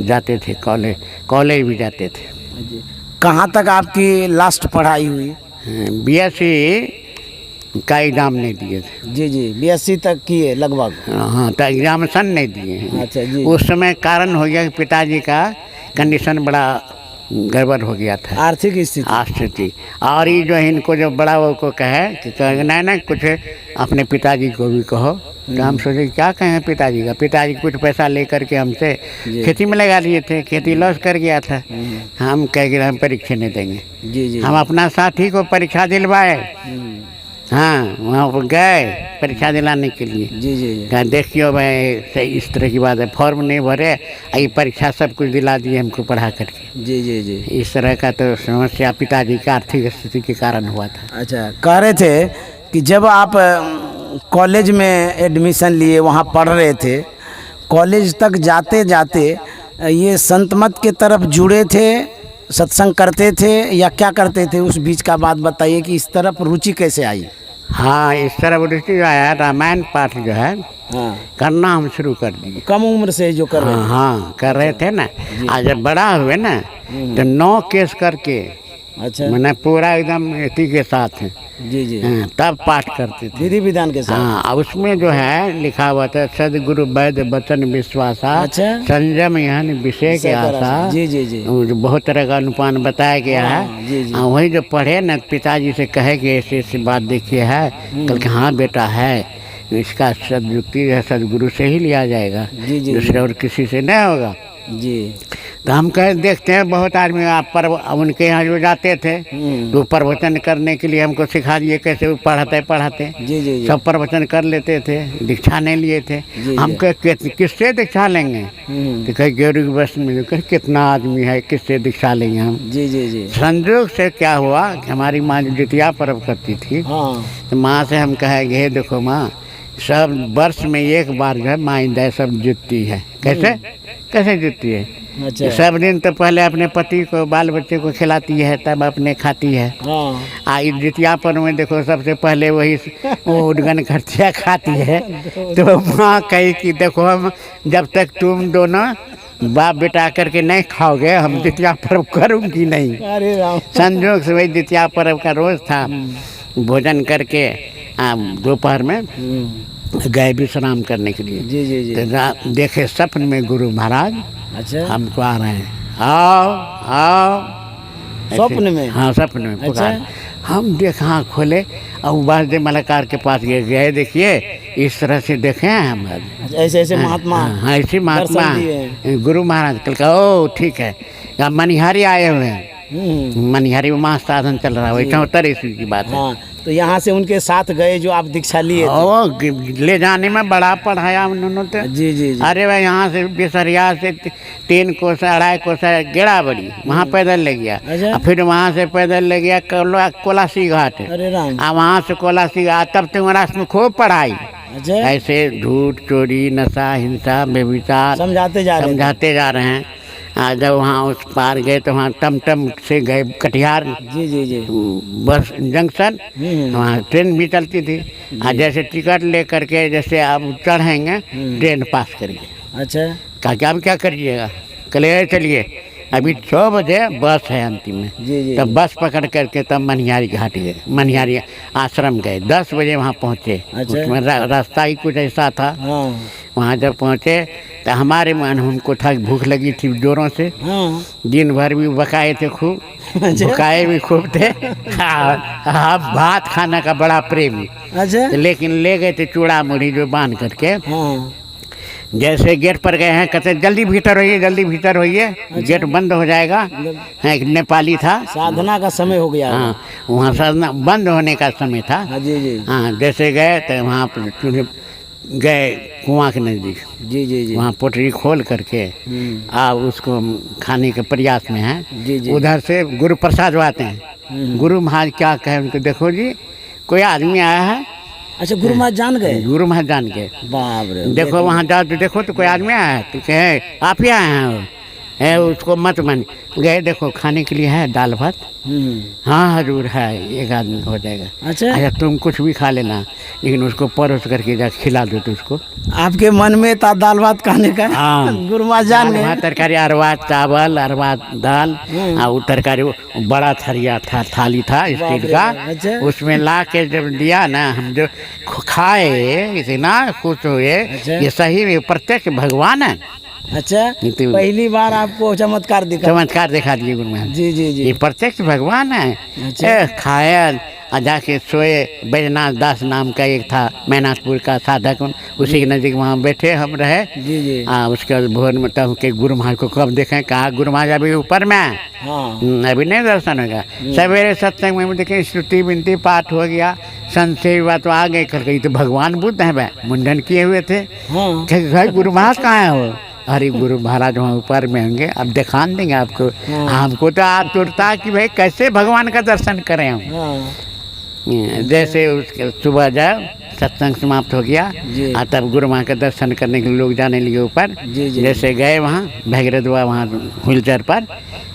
Speaker 2: जाते थे कॉलेज भी जाते थे।
Speaker 1: जी। कहाँ तक आपकी लास्ट पढ़ाई हुई?
Speaker 2: BSc का एग्ज़ाम नहीं दिए थे।
Speaker 1: जी। BSc तक किए लगभग?
Speaker 2: हाँ, तो एग्जामिनेशन नहीं दिए हैं।
Speaker 1: अच्छा जी।
Speaker 2: उस समय कारण हो गया कि पिताजी का कंडीशन बड़ा गड़बड़ हो गया था,
Speaker 1: आर्थिक स्थिति।
Speaker 2: और ये जो इनको जो बड़ा वो को कहे कि नहीं कुछ अपने पिताजी को भी कहो। तो हम सोचे क्या कहें पिताजी का। पिताजी कुछ पैसा लेकर के हमसे खेती में लगा लिए थे, खेती लॉस कर गया था। हम कह गए हम परीक्षा नहीं देंगे।
Speaker 1: जी।
Speaker 2: हम अपना साथी को परीक्षा दिलवाए। हाँ, वहाँ पर गए परीक्षा दिलाने के लिए।
Speaker 1: जी।
Speaker 2: कहा देखियो भाई सही इस तरह की बात है, फॉर्म नहीं भरे, ये परीक्षा सब कुछ दिला दिए हमको पढ़ा करके।
Speaker 1: जी।
Speaker 2: इस तरह का तो समस्या पिताजी की आर्थिक स्थिति के कारण हुआ था।
Speaker 1: अच्छा, कह रहे थे कि जब आप कॉलेज में एडमिशन लिए, वहाँ पढ़ रहे थे, कॉलेज तक जाते जाते ये संत मत के तरफ जुड़े थे, सत्संग करते थे या क्या करते थे? उस बीच का बात बताइए कि इस तरफ रुचि कैसे आई?
Speaker 2: हाँ, इस तरह रुचि जो आया, रामायण पाठ जो है करना हम शुरू कर दिए।
Speaker 1: कम उम्र से जो कर रहे थे?
Speaker 2: हाँ, कर रहे थे ना। आज जब बड़ा हुए ना तो 9 केस करके।
Speaker 1: अच्छा।
Speaker 2: मैंने पूरा एकदम इसी के साथ है।
Speaker 1: जी।
Speaker 2: हाँ, तब पाठ करते थे
Speaker 1: विधि विधान के साथ।
Speaker 2: हाँ, उसमें जो है लिखा हुआ था सदगुरु वैद्य वचन विश्वासा।
Speaker 1: अच्छा।
Speaker 2: संयम यहन विषय के आशा।
Speaker 1: जी।
Speaker 2: बहुत तरह का अनुपान बताया गया है।
Speaker 1: जी।
Speaker 2: वही जो पढ़े न पिताजी से कहे कि ऐसी बात देखिए है। कल के हाँ बेटा है, इसका सदयुक्ति है सदगुरु से ही लिया जाएगा।
Speaker 1: जी।
Speaker 2: दूसरे और किसी से नहीं होगा।
Speaker 1: जी।
Speaker 2: तो हम कह देखते हैं बहुत आदमी आप उनके यहाँ जो जाते थे तो प्रवचन करने के लिए हमको सिखा दिए कैसे वो पढ़ाते।
Speaker 1: जी।
Speaker 2: सब प्रवचन कर लेते थे, दीक्षा नहीं लिए थे। हम कह किससे दीक्षा लेंगे? तो कहे गेरू बस में कितना आदमी है, किससे दीक्षा लेंगे हम?
Speaker 1: जी।
Speaker 2: संजोग से क्या हुआ कि हमारी माँ जो द्वितीया पर्व करती थी, तो माँ से हम कहे देखो माँ, सब वर्ष में एक बार जो है माइंदा सब जुटती है। कैसे जुटती है?
Speaker 1: अच्छा।
Speaker 2: सब दिन तो पहले अपने पति को बाल बच्चे को खिलाती है, तब अपने खाती है। द्वितीया पर्व में देखो सबसे पहले वही उद्गन खर्चिया खाती है। तो माँ कही कि देखो हम जब तक तुम दोनों बाप बेटा करके नहीं खाओगे हम द्वितीया पर्व करूँगी नहीं।
Speaker 1: अरे राम।
Speaker 2: संजोग से वही द्वितीया पर्व का रोज था। भोजन करके दोपहर में गए विश्राम करने के लिए।
Speaker 1: जी।
Speaker 2: तो देखे सपन में गुरु महाराज। अच्छा। हमको आ रहे हैं, आओ।
Speaker 1: स्वप्न में?
Speaker 2: हाँ, सपन में पुकार। अच्छा। हम देखा खोले और बासदेव मलाकार के पास गए देखिए इस तरह से देखे हैं हम।
Speaker 1: ऐसे महात्मा।
Speaker 2: हाँ, ऐसे महात्मा गुरु महाराज। कल का ओ ठीक है, मनिहारी आए हुए हैं। मनिहारी में महा साधन चल रहा है, 74 ईस्वी की बात है।
Speaker 1: तो यहाँ से उनके साथ गए जो आप दीक्षा लिए थे?
Speaker 2: ले जाने में बड़ा पढ़ाया उन्होंने तो। जी। अरे भाई यहाँ से बेसरिया से 3 कोस 2.5 कोस गेड़ा बड़ी, वहाँ पैदल ले गया। अच्छा। फिर वहाँ से पैदल ले गया कोलासी घाट।
Speaker 1: अरे राम।
Speaker 2: वहाँ से कोलासी घाट, तब तक रास्ते में खूब पढ़ाई। अच्छा। ऐसे झूठ चोरी नशा हिंसा व्यभिचार समझाते जा रहे हैं। जब वहाँ उस पार गए तो वहाँ टमटम से गए कटिहार। जी। बस जंक्शन, वहाँ ट्रेन भी चलती थी। जैसे टिकट ले करके जैसे आप चढ़ेंगे ट्रेन पास करिए। अच्छा। कहा अब क्या करिएगा? कल चलिए अभी 6 बजे बस है अंतिम में। जी। तब बस पकड़ करके तब मनिहारी घाट गए, मनिहारी आश्रम गए। 10 बजे वहाँ पहुँचे। अच्छा। उसमें रास्ता ही कुछ ऐसा था। वहाँ जब पहुँचे तो हमारे मन हमको था भूख लगी थी जोरों से। दिन भर भी बकाए थे खूब। भुकाए भी खूब थे। भात खाने का बड़ा प्रेमी। अच्छा। लेकिन ले गए थे चूड़ा मुढ़ी जो बांध करके। जैसे गेट पर गए हैं कहते जल्दी भीतर होइए। अच्छा। गेट बंद हो जाएगा। एक नेपाली था। साधना का समय हो गया। हाँ, वहाँ साधना बंद होने का समय था। जी। हाँ, जैसे गए तो वहाँ पर गए कुआं के नज़दीक,
Speaker 1: जी जी जी।
Speaker 2: वहाँ पोटरी खोल करके आप उसको खाने के प्रयास में हैं।
Speaker 1: जी जी।
Speaker 2: उधर से गुरु प्रसाद आते हैं। गुरु महाराज क्या कहे उनको, देखो जी कोई आदमी आया है।
Speaker 1: अच्छा, गुरु महाराज जान गए?
Speaker 2: गुरु महाराज जान के,
Speaker 1: बाप रे।
Speaker 2: देखो वहाँ जाओ तो देखो तो कोई आदमी आया है, तो कहे आप ही आए हैं है, उसको मत मान। गए, देखो खाने के लिए है दाल भात। हाँ हजूर है, एक आदमी हो जाएगा।
Speaker 1: अच्छा,
Speaker 2: तुम कुछ भी खा लेना, लेकिन उसको परोस करके जा खिला दो तो उसको।
Speaker 1: आपके मन में था दाल भात खाने का?
Speaker 2: हाँ,
Speaker 1: गुरु महाराज जान
Speaker 2: दाल
Speaker 1: गए।
Speaker 2: भात तरकारी, अरवा चावल, अरवा दाल, और वो तरकारी, वो बड़ा थरिया था, थाली था स्टील का।
Speaker 1: अच्छा।
Speaker 2: उसमें ला के जब दिया ना, हम जो खाए इतना खुश हुए।
Speaker 1: अच्छा।
Speaker 2: ये सही में प्रत्यक्ष भगवान है।
Speaker 1: अच्छा, पहली बार आपको चमत्कार दिखा?
Speaker 2: चमत्कार दिखा दिए गुरु महाराज।
Speaker 1: जी जी जी।
Speaker 2: ये प्रत्यक्ष भगवान है।
Speaker 1: अच्छा।
Speaker 2: खाया और जाके सोए। बैजनाथ दास नाम का एक था मैनाथपुर का साधक, उसी के नज़दीक वहाँ बैठे हम रहे।
Speaker 1: जी जी।
Speaker 2: उसके बाद भोर में तब के गुरु महाराज को कब देखें, कहा गुरु महाराज अभी ऊपर में है।
Speaker 1: हाँ।
Speaker 2: अभी नहीं दर्शन होगा। सवेरे सत्संग में देखें श्रुति विनती पाठ हो गया, संत से बात तो आ गए। कल गई तो भगवान बुद्ध है भाई, मुंडन किए हुए थे।
Speaker 1: हाँ।
Speaker 2: भाई गुरु महाराज कहाँ है वो? अरे गुरु महाराज वहाँ ऊपर में होंगे, अब दिखान देंगे आपको। हमको तो आप तुरता कि भाई कैसे भगवान का दर्शन करें हम।
Speaker 1: हाँ।
Speaker 2: जैसे उसके सुबह जाओ, सत्संग समाप्त हो गया, और तब गुरु माँ का दर्शन करने के लिए लोग जाने लगे ऊपर। जैसे गए वहाँ भगीरथवा, वहाँ व्हीलचेयर पर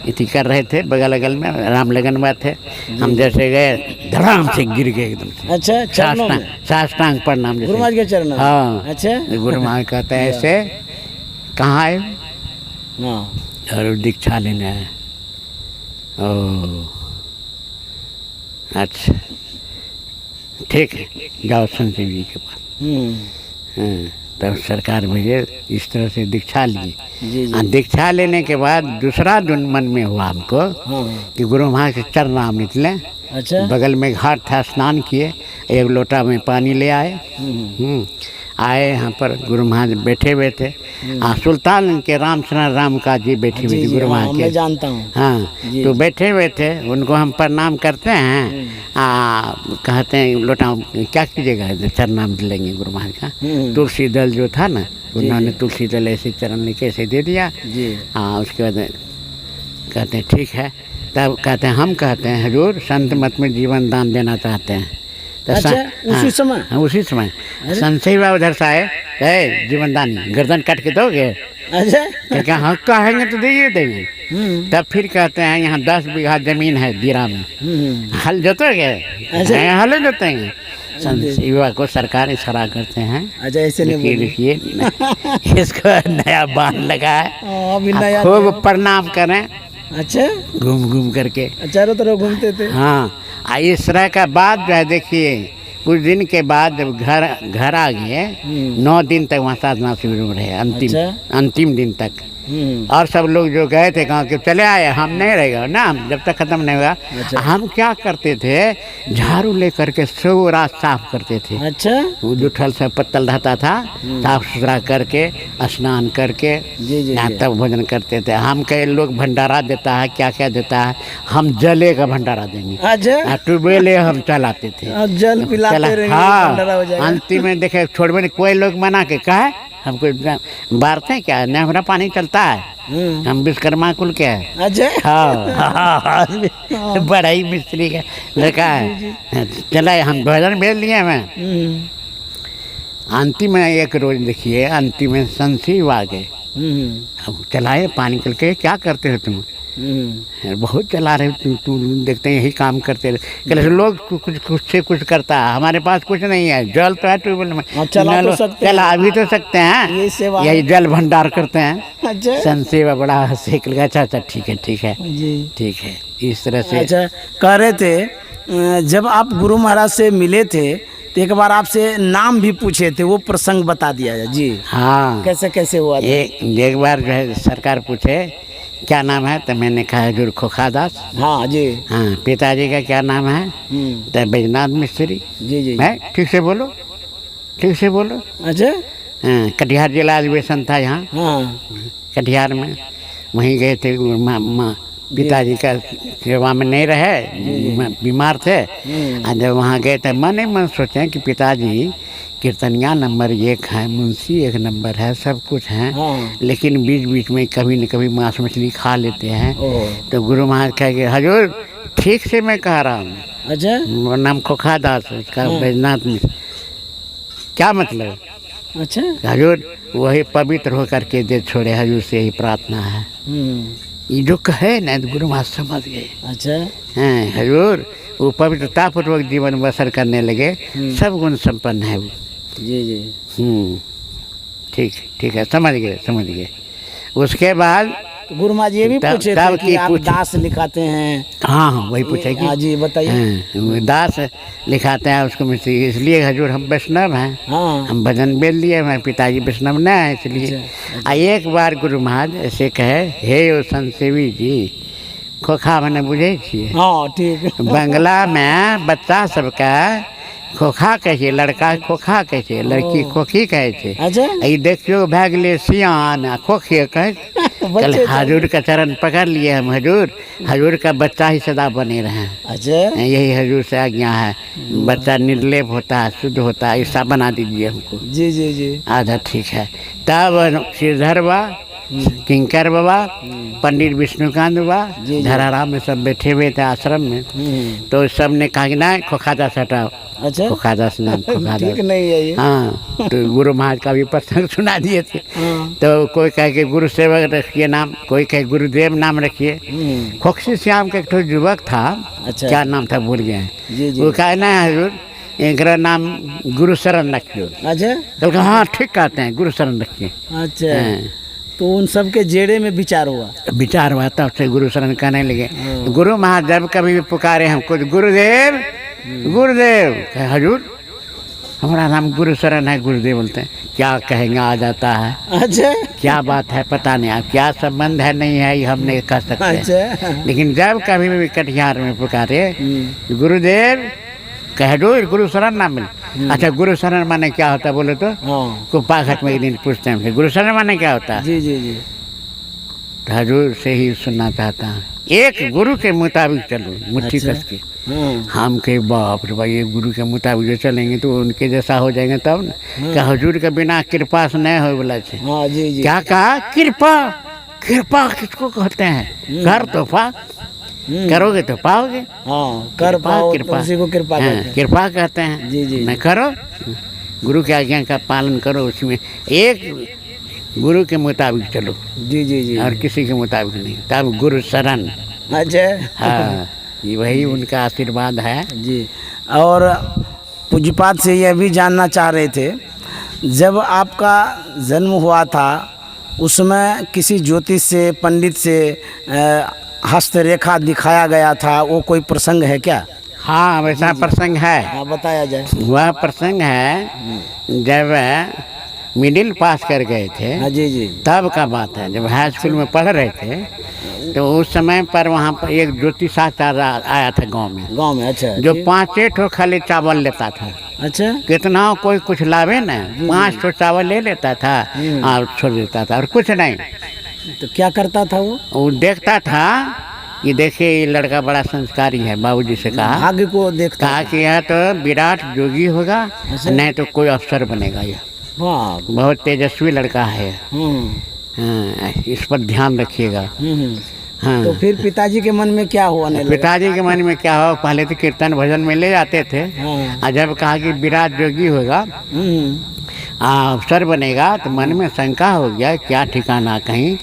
Speaker 2: इति कर रहे थे, बगल अगल में राम लगन में थे। हम जैसे गए, धड़ाम से गिर गए एकदम से।
Speaker 1: अच्छा,
Speaker 2: साष्टांग प्रणाम
Speaker 1: गुरु महाराज के चरणों?
Speaker 2: हाँ।
Speaker 1: अच्छा।
Speaker 2: गुरु महाराज कहते हैं ऐसे, कहाँ आए?
Speaker 1: हाँ।
Speaker 2: और दीक्षा लेना है। ओह अच्छा, ठीक है, जाओ संजीव जी के पास। तब सरकार भेजे, इस तरह से दीक्षा लिए। दीक्षा लेने के बाद दूसरा दिन मन में हुआ हमको कि गुरु महाराज के चरण नाम निकले।
Speaker 1: अच्छा।
Speaker 2: बगल में घाट था, स्नान किए, एक लोटा में पानी ले आए। आए यहाँ पर गुरु महाराज बैठे हुए थे। सुल्तान के राम शरण राम का जी बैठी हुई थी गुरु महाराज के।
Speaker 1: मैं जानता हूँ।
Speaker 2: हाँ, तो बैठे हुए थे, उनको हम प्रणाम करते हैं। कहते हैं लोटा क्या कीजिएगा, चरण नाम लेंगे गुरु महाराज का। तुलसी दल जो था ना, उन्होंने तुलसी दल ऐसे चरण लेके ऐसे दे दिया। उसके बाद कहते हैं ठीक है। तब कहते हैं, हम कहते हैं हजूर संत मत में जीवन दान देना चाहते हैं।
Speaker 1: अच्छा, उसी समय?
Speaker 2: हाँ, उसी समय संशय बाबा उधर से आए, जीवन दान गर्दन काट के दोगे? अच्छा। क्या हाँ कहेंगे तो देंगे। तब फिर कहते हैं यहाँ 10 बीघा जमीन है दीरा में, हल जोतोगे? हल जोतेंगे। युवा को सरकार इशारा करते हैं। अच्छा, ऐसे नहीं लिखिए इसको नया बांध लगा है, खूब प्रणाम करें। अच्छा, घूम घूम करके चारों तरफ घूमते थे। हाँ, इस तरह का बाद जो है, देखिए कुछ दिन के बाद जब घर आ गए, 9 दिन तक वहाँ साधना शिविर में रहे, अंतिम दिन तक। और सब लोग जो गए थे कहा कि चले आए, हम नहीं रहेगा ना, जब तक खत्म नहीं होगा। अच्छा। हम क्या करते थे, झाड़ू लेकर के सब रात साफ करते थे। अच्छा। वो जुठल से पत्तल रहता था, साफ सुथरा करके स्नान करके तब भोजन करते थे। हम कई लोग भंडारा देता है, क्या क्या देता है, हम जले का भंडारा देंगे। अच्छा। ट्यूबवेल हम चलाते थे, जल पिलाते रहेंगे। हाँ, अंतिम में देखे छोड़ में कोई लोग मना के कहा हमको बारते हैं क्या, नहीं हमारा पानी चलता है, हम विश्वकर्मा कुल के हैं। अच्छा। हाँ, बड़ा ही मिस्त्री का लड़का है। चला हम भोजन भेज लिए हमें। अंतिम में एक रोज देखिए, अंतिम में संसीव आ गए। अब चलाए पानी कल के, क्या करते हो तुम? बहुत चला रहे तुम देखते हैं, यही काम करते रहे। लोग कुछ से कुछ करता है, हमारे पास कुछ नहीं है, जल तो है ट्यूबवेल में, चला भी तो सकते हैं, यही जल भंडार करते हैं। अच्छा। संसेवा बड़ा हंसे, अच्छा ठीक है ठीक है, इस तरह से। अच्छा,
Speaker 1: कह रहे थे जब आप गुरु महाराज से मिले थे तो एक बार आपसे नाम भी पूछे थे, वो प्रसंग बता दिया जाए जी। हाँ, कैसे कैसे हुआ?
Speaker 2: एक बार जो है सरकार पूछे क्या नाम है, तो मैंने कहा हजूर खोखा दास। हाँ जी। हाँ, पिताजी का क्या नाम है, तो बैजनाथ मिस्त्री। जी। है, ठीक से बोलो। अच्छा। हाँ, कटिहार जिला अधिवेशन था यहाँ। हाँ, कटिहार में, वहीं गए थे पिताजी का सेवा में नहीं रहे, बीमार थे। और जब वहाँ गए तो मन ही मन सोचे कि पिताजी कीर्तनिया नंबर 1 है, मुंशी 1 नंबर है, सब कुछ है, लेकिन बीच बीच में कभी न कभी मांस मछली खा लेते हैं। तो गुरु महाराज कहे कि हजूर ठीक से मैं कह रहा हूँ।
Speaker 1: अच्छा,
Speaker 2: वो नाम खोखा दास, उसका बैजनाथ में क्या मतलब?
Speaker 1: अच्छा,
Speaker 2: हजूर वही पवित्र होकर के दे छोड़े, हजूर से यही प्रार्थना है। ये जो कहे ना तो गुरु महाराज समझ गए।
Speaker 1: अच्छा,
Speaker 2: हैं हजूर वो पवित्रतापूर्वक जीवन बसर करने लगे, सब गुण संपन्न है वो।
Speaker 1: जी जी,
Speaker 2: ठीक है, समझ गए। उसके बाद
Speaker 1: गुरु महाराज ये भी पूछे थे कि आप दास लिखाते हैं।
Speaker 2: हाँ वही पूछे कि
Speaker 1: जी बताइए।
Speaker 2: दास लिखाते हैं उसको मिस्त्री, इसलिए हजूर हम वैष्णव हैं। हम भजन बेल लिए, हमारे पिताजी वैष्णव न है इसलिए। एक बार गुरु महाराज ऐसे कहे, हे ओ संतसेवी जी, खोखा मैंने बुझे छे।
Speaker 1: हाँ ठीक।
Speaker 2: बंगला में बच्चा सबका खोखा कहे छै, लड़का खोखा कहे छै, लड़की खोखी कहे छै।
Speaker 1: अच्छा,
Speaker 2: ई देखियो भए गेलै सियान आ खोखे कहे। कल हजूर का चरण पकड़ लिए हम, हजूर का बच्चा ही सदा बने रहे।
Speaker 1: अच्छा,
Speaker 2: यही हजूर से आज्ञा है, बच्चा निर्लेप होता है, शुद्ध होता है, ऐसा बना दीजिए हमको।
Speaker 1: जी जी जी।
Speaker 2: आधा ठीक है। तब श्रीधर बा, किंकर बाबा, पंडित विष्णुकांत बाबा, धराराम में सब बैठे हुए थे आश्रम में। तो सब ने कहा कि ना खोखादास हटाओ।
Speaker 1: अच्छा,
Speaker 2: खोखादास नाम, खोखादास
Speaker 1: ठीक नहीं है ये।
Speaker 2: हाँ, तो गुरु महाराज का भी प्रसंग सुना दिए थे। तो कोई कहे कि गुरु सेवक रखिए नाम, कोई कहे गुरुदेव नाम रखिए। खोखसी श्याम का एक तो युवक था,
Speaker 1: अच्छा,
Speaker 2: क्या नाम था भूल गए,
Speaker 1: जी जी,
Speaker 2: वो कहे ना हजूर एक नाम गुरु शरण रखियो।
Speaker 1: अच्छा,
Speaker 2: तो हाँ ठीक कहते हैं, गुरु शरण रखिए।
Speaker 1: अच्छा, तो उन सब के जेड़े में विचार हुआ
Speaker 2: तब से गुरु शरण कहने लगे। गुरु महाराज जब कभी भी पुकारे हमको, गुरुदेव गुरुदेव, हजूर हमारा नाम गुरु शरण है, गुरुदेव बोलते हैं। क्या कहेंगे आ जाता है।
Speaker 1: अच्छा,
Speaker 2: क्या बात है पता नहीं, आप क्या संबंध है नहीं है ये हम नहीं कह सकते।
Speaker 1: अच्छा,
Speaker 2: लेकिन जब कभी भी कटिहार में पुकारे गुरुदेव कह दो, गुरु शरण नाम मिले। अच्छा, गुरु शरण माने क्या होता है बोले तो? को पाखट में एक दिन पूछते हैं गुरु शरण माने क्या होता है।
Speaker 1: जी जी जी,
Speaker 2: हजूर से ही सुनना चाहता हूँ, एक गुरु के मुताबिक चलो, मुट्ठी कस के। हम के बाप रे भाई, एक गुरु के मुताबिक जो चलेंगे तो उनके जैसा हो जाएंगे तब न। क्या हजूर के बिना कृपा से नहीं हो बोला छे। क्या कहा? कृपा किसको कहते हैं? कर तोहफा करोगे तो पाओगे।
Speaker 1: कर पाओ, कृपा, उसी को कृपा कहते हैं।
Speaker 2: कृपा कहते हैं। जी जी, मैं करो, गुरु के आज्ञा का पालन करो, उसमें एक गुरु के मुताबिक चलो। जी जी जी, और किसी के मुताबिक नहीं, तब गुरु शरण। अच्छा, हाँ, ये वही उनका आशीर्वाद है
Speaker 1: जी। और पूज्यपाद से यह भी जानना चाह रहे थे, जब आपका जन्म हुआ था उसमें किसी ज्योतिष से, पंडित से हस्तरेखा दिखाया गया था, वो कोई प्रसंग है क्या?
Speaker 2: हाँ वैसा प्रसंग है।
Speaker 1: हाँ बताया जाए।
Speaker 2: वह प्रसंग है जब मिडिल पास कर गए थे।
Speaker 1: हाँ जी जी,
Speaker 2: तब का बात है, जब हाई स्कूल में पढ़ रहे थे तो उस समय पर वहाँ पर एक ज्योतिषाचार्य आया था गांव में। अच्छा, जो 5 ठो खाली चावल लेता था। अच्छा, कितना कोई कुछ लावे ना, 5 ठो चावल ले लेता था और छोड़ देता था और कुछ नहीं।
Speaker 1: तो क्या करता था वो
Speaker 2: देखता था कि देखिए ये लड़का बड़ा संस्कारी है, बाबूजी से कहा,
Speaker 1: भाग्य को देखता,
Speaker 2: कहा कि यह तो विराट योगी होगा, नहीं तो कोई अफसर बनेगा, यह बहुत तेजस्वी लड़का है। हाँ, इस पर ध्यान रखिएगा। हाँ, तो फिर पिताजी के मन में क्या हुआ? पिताजी के मन में क्या हुआ, पहले तो कीर्तन भजन में ले जाते थे। और जब कहा कि विराट योगी होगा, अफसर बनेगा, तो मन में शंका हो गया, क्या ठिकाना, कहीं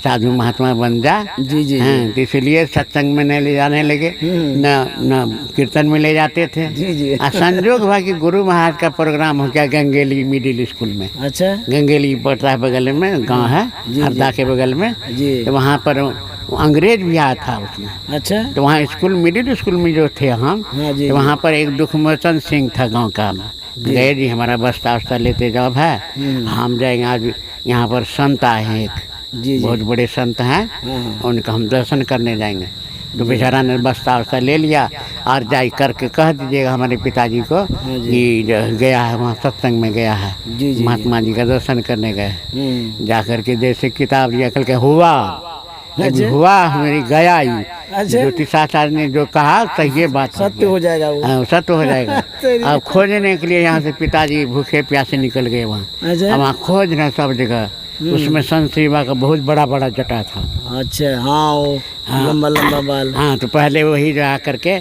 Speaker 2: साधु महात्मा बन जा। जी जी, हाँ, तो इसलिए सत्संग में नहीं ले जाने लगे, न कीर्तन में ले जाते थे। जी जी, संजोग हुआ कि गुरु महाराज का प्रोग्राम हो गया गंगेली मिडिल स्कूल में। अच्छा, गंगेली पड़ता है बगल में, गांव है हरदा के बगल में। जी, तो वहाँ पर अंग्रेज भी आया था उसमें। अच्छा, तो वहाँ स्कूल, मिडिल स्कूल में जो थे हम, तो वहाँ पर एक दुखमोचन सिंह था गाँव का। गए जी, हमारा बस्ता उस्ता लेते जब है, हम जाएंगे, आज यहाँ पर संत आए हैं एक, जी, बहुत बड़े संत हैं, उनका हम दर्शन करने जाएंगे। तो बेचारा ने बस्ता उस्ता ले लिया और जाई करके कह दीजिएगा हमारे पिताजी को कि गया है वहाँ सत्संग में गया है, महात्मा जी का दर्शन करने गए। जा कर के जैसे किताब लिया कल के हुआ अभी हुआ मेरी गया ही।
Speaker 1: अच्छा।
Speaker 2: ज्योतिषाचार्य ने जो कहा सही बात
Speaker 1: सत्य हो जाएगा वो।
Speaker 2: हाँ, सत्य हो जाएगा। अब खोजने के लिए यहाँ से पिताजी भूखे प्यासे निकल गए वहाँ।
Speaker 1: अच्छा।
Speaker 2: अब वहाँ खोज रहे सब जगह। उसमें संत सेवा का बहुत बड़ा बड़ा जटा था।
Speaker 1: अच्छा हाँ वो लंबा लंबा बाल।
Speaker 2: हाँ तो पहले वही जो आकर के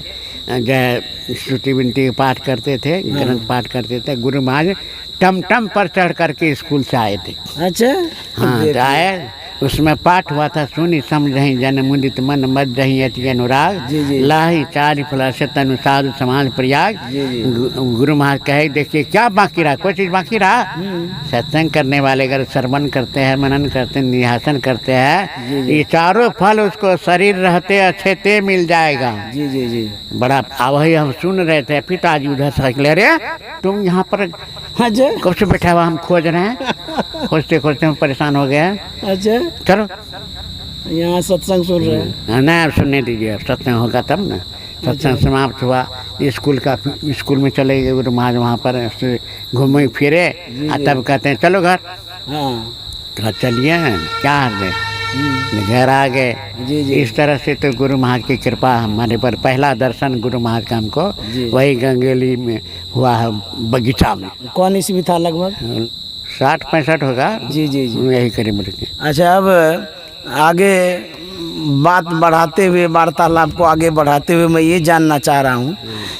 Speaker 2: जो श्रुति विनती पाठ करते थे, ग्रंथ पाठ करते थे। गुरु महाराज टमटम पर चढ़ करके स्कूल से आए थे।
Speaker 1: अच्छा
Speaker 2: हाँ तो आए, उसमें पाठ हुआ था, सुनी समझही जन मुदित मन मद रही अति अनुराग,
Speaker 1: जी, जी।
Speaker 2: लाही चारि फल तनु साधु समाज प्रयाग।
Speaker 1: जी, जी।
Speaker 2: गुरु महाराज कहे देखिए क्या बाकी रहा, कोई चीज़ बाकी रहा। सत्संग करने वाले अगर श्रवण करते हैं, मनन करते हैं, निहासन करते हैं, ये चारों फल उसको शरीर रहते अच्छे ते मिल जाएगा।
Speaker 1: जी जी जी।
Speaker 2: बड़ा वही हम सुन रहे थे, पिताजी उधर से ले रहे तुम यहाँ पर
Speaker 1: अच्छा
Speaker 2: कब से बैठा हुआ हम खोज रहे हैं, खोजते खोजते हम परेशान हो गए हैं।
Speaker 1: अच्छा
Speaker 2: चलो
Speaker 1: यहाँ सत्संग सुन रहे हैं।
Speaker 2: नहीं आप सुनने दीजिए, सत्संग होगा तब ना। सत्संग समाप्त हुआ, स्कूल में चले गए गुरु महाराज, वहाँ पर घूमे फिरे और तब कहते हैं चलो घर।
Speaker 1: हाँ
Speaker 2: तो चलिए क्या है, घर आ गए।
Speaker 1: जी जी।
Speaker 2: इस तरह से तो गुरु महाराज की कृपा हमारे पर। पहला दर्शन गुरु महाराज का हमको
Speaker 1: जी।
Speaker 2: वही गंगेली में हुआ है, बगीचा में।
Speaker 1: कौन ईस्वी था लगभग?
Speaker 2: 60-65 होगा।
Speaker 1: जी जी जी।
Speaker 2: यही करीब के।
Speaker 1: अच्छा अब आगे बात बढ़ाते हुए, वार्तालाप को आगे बढ़ाते हुए मैं ये जानना चाह रहा हूँ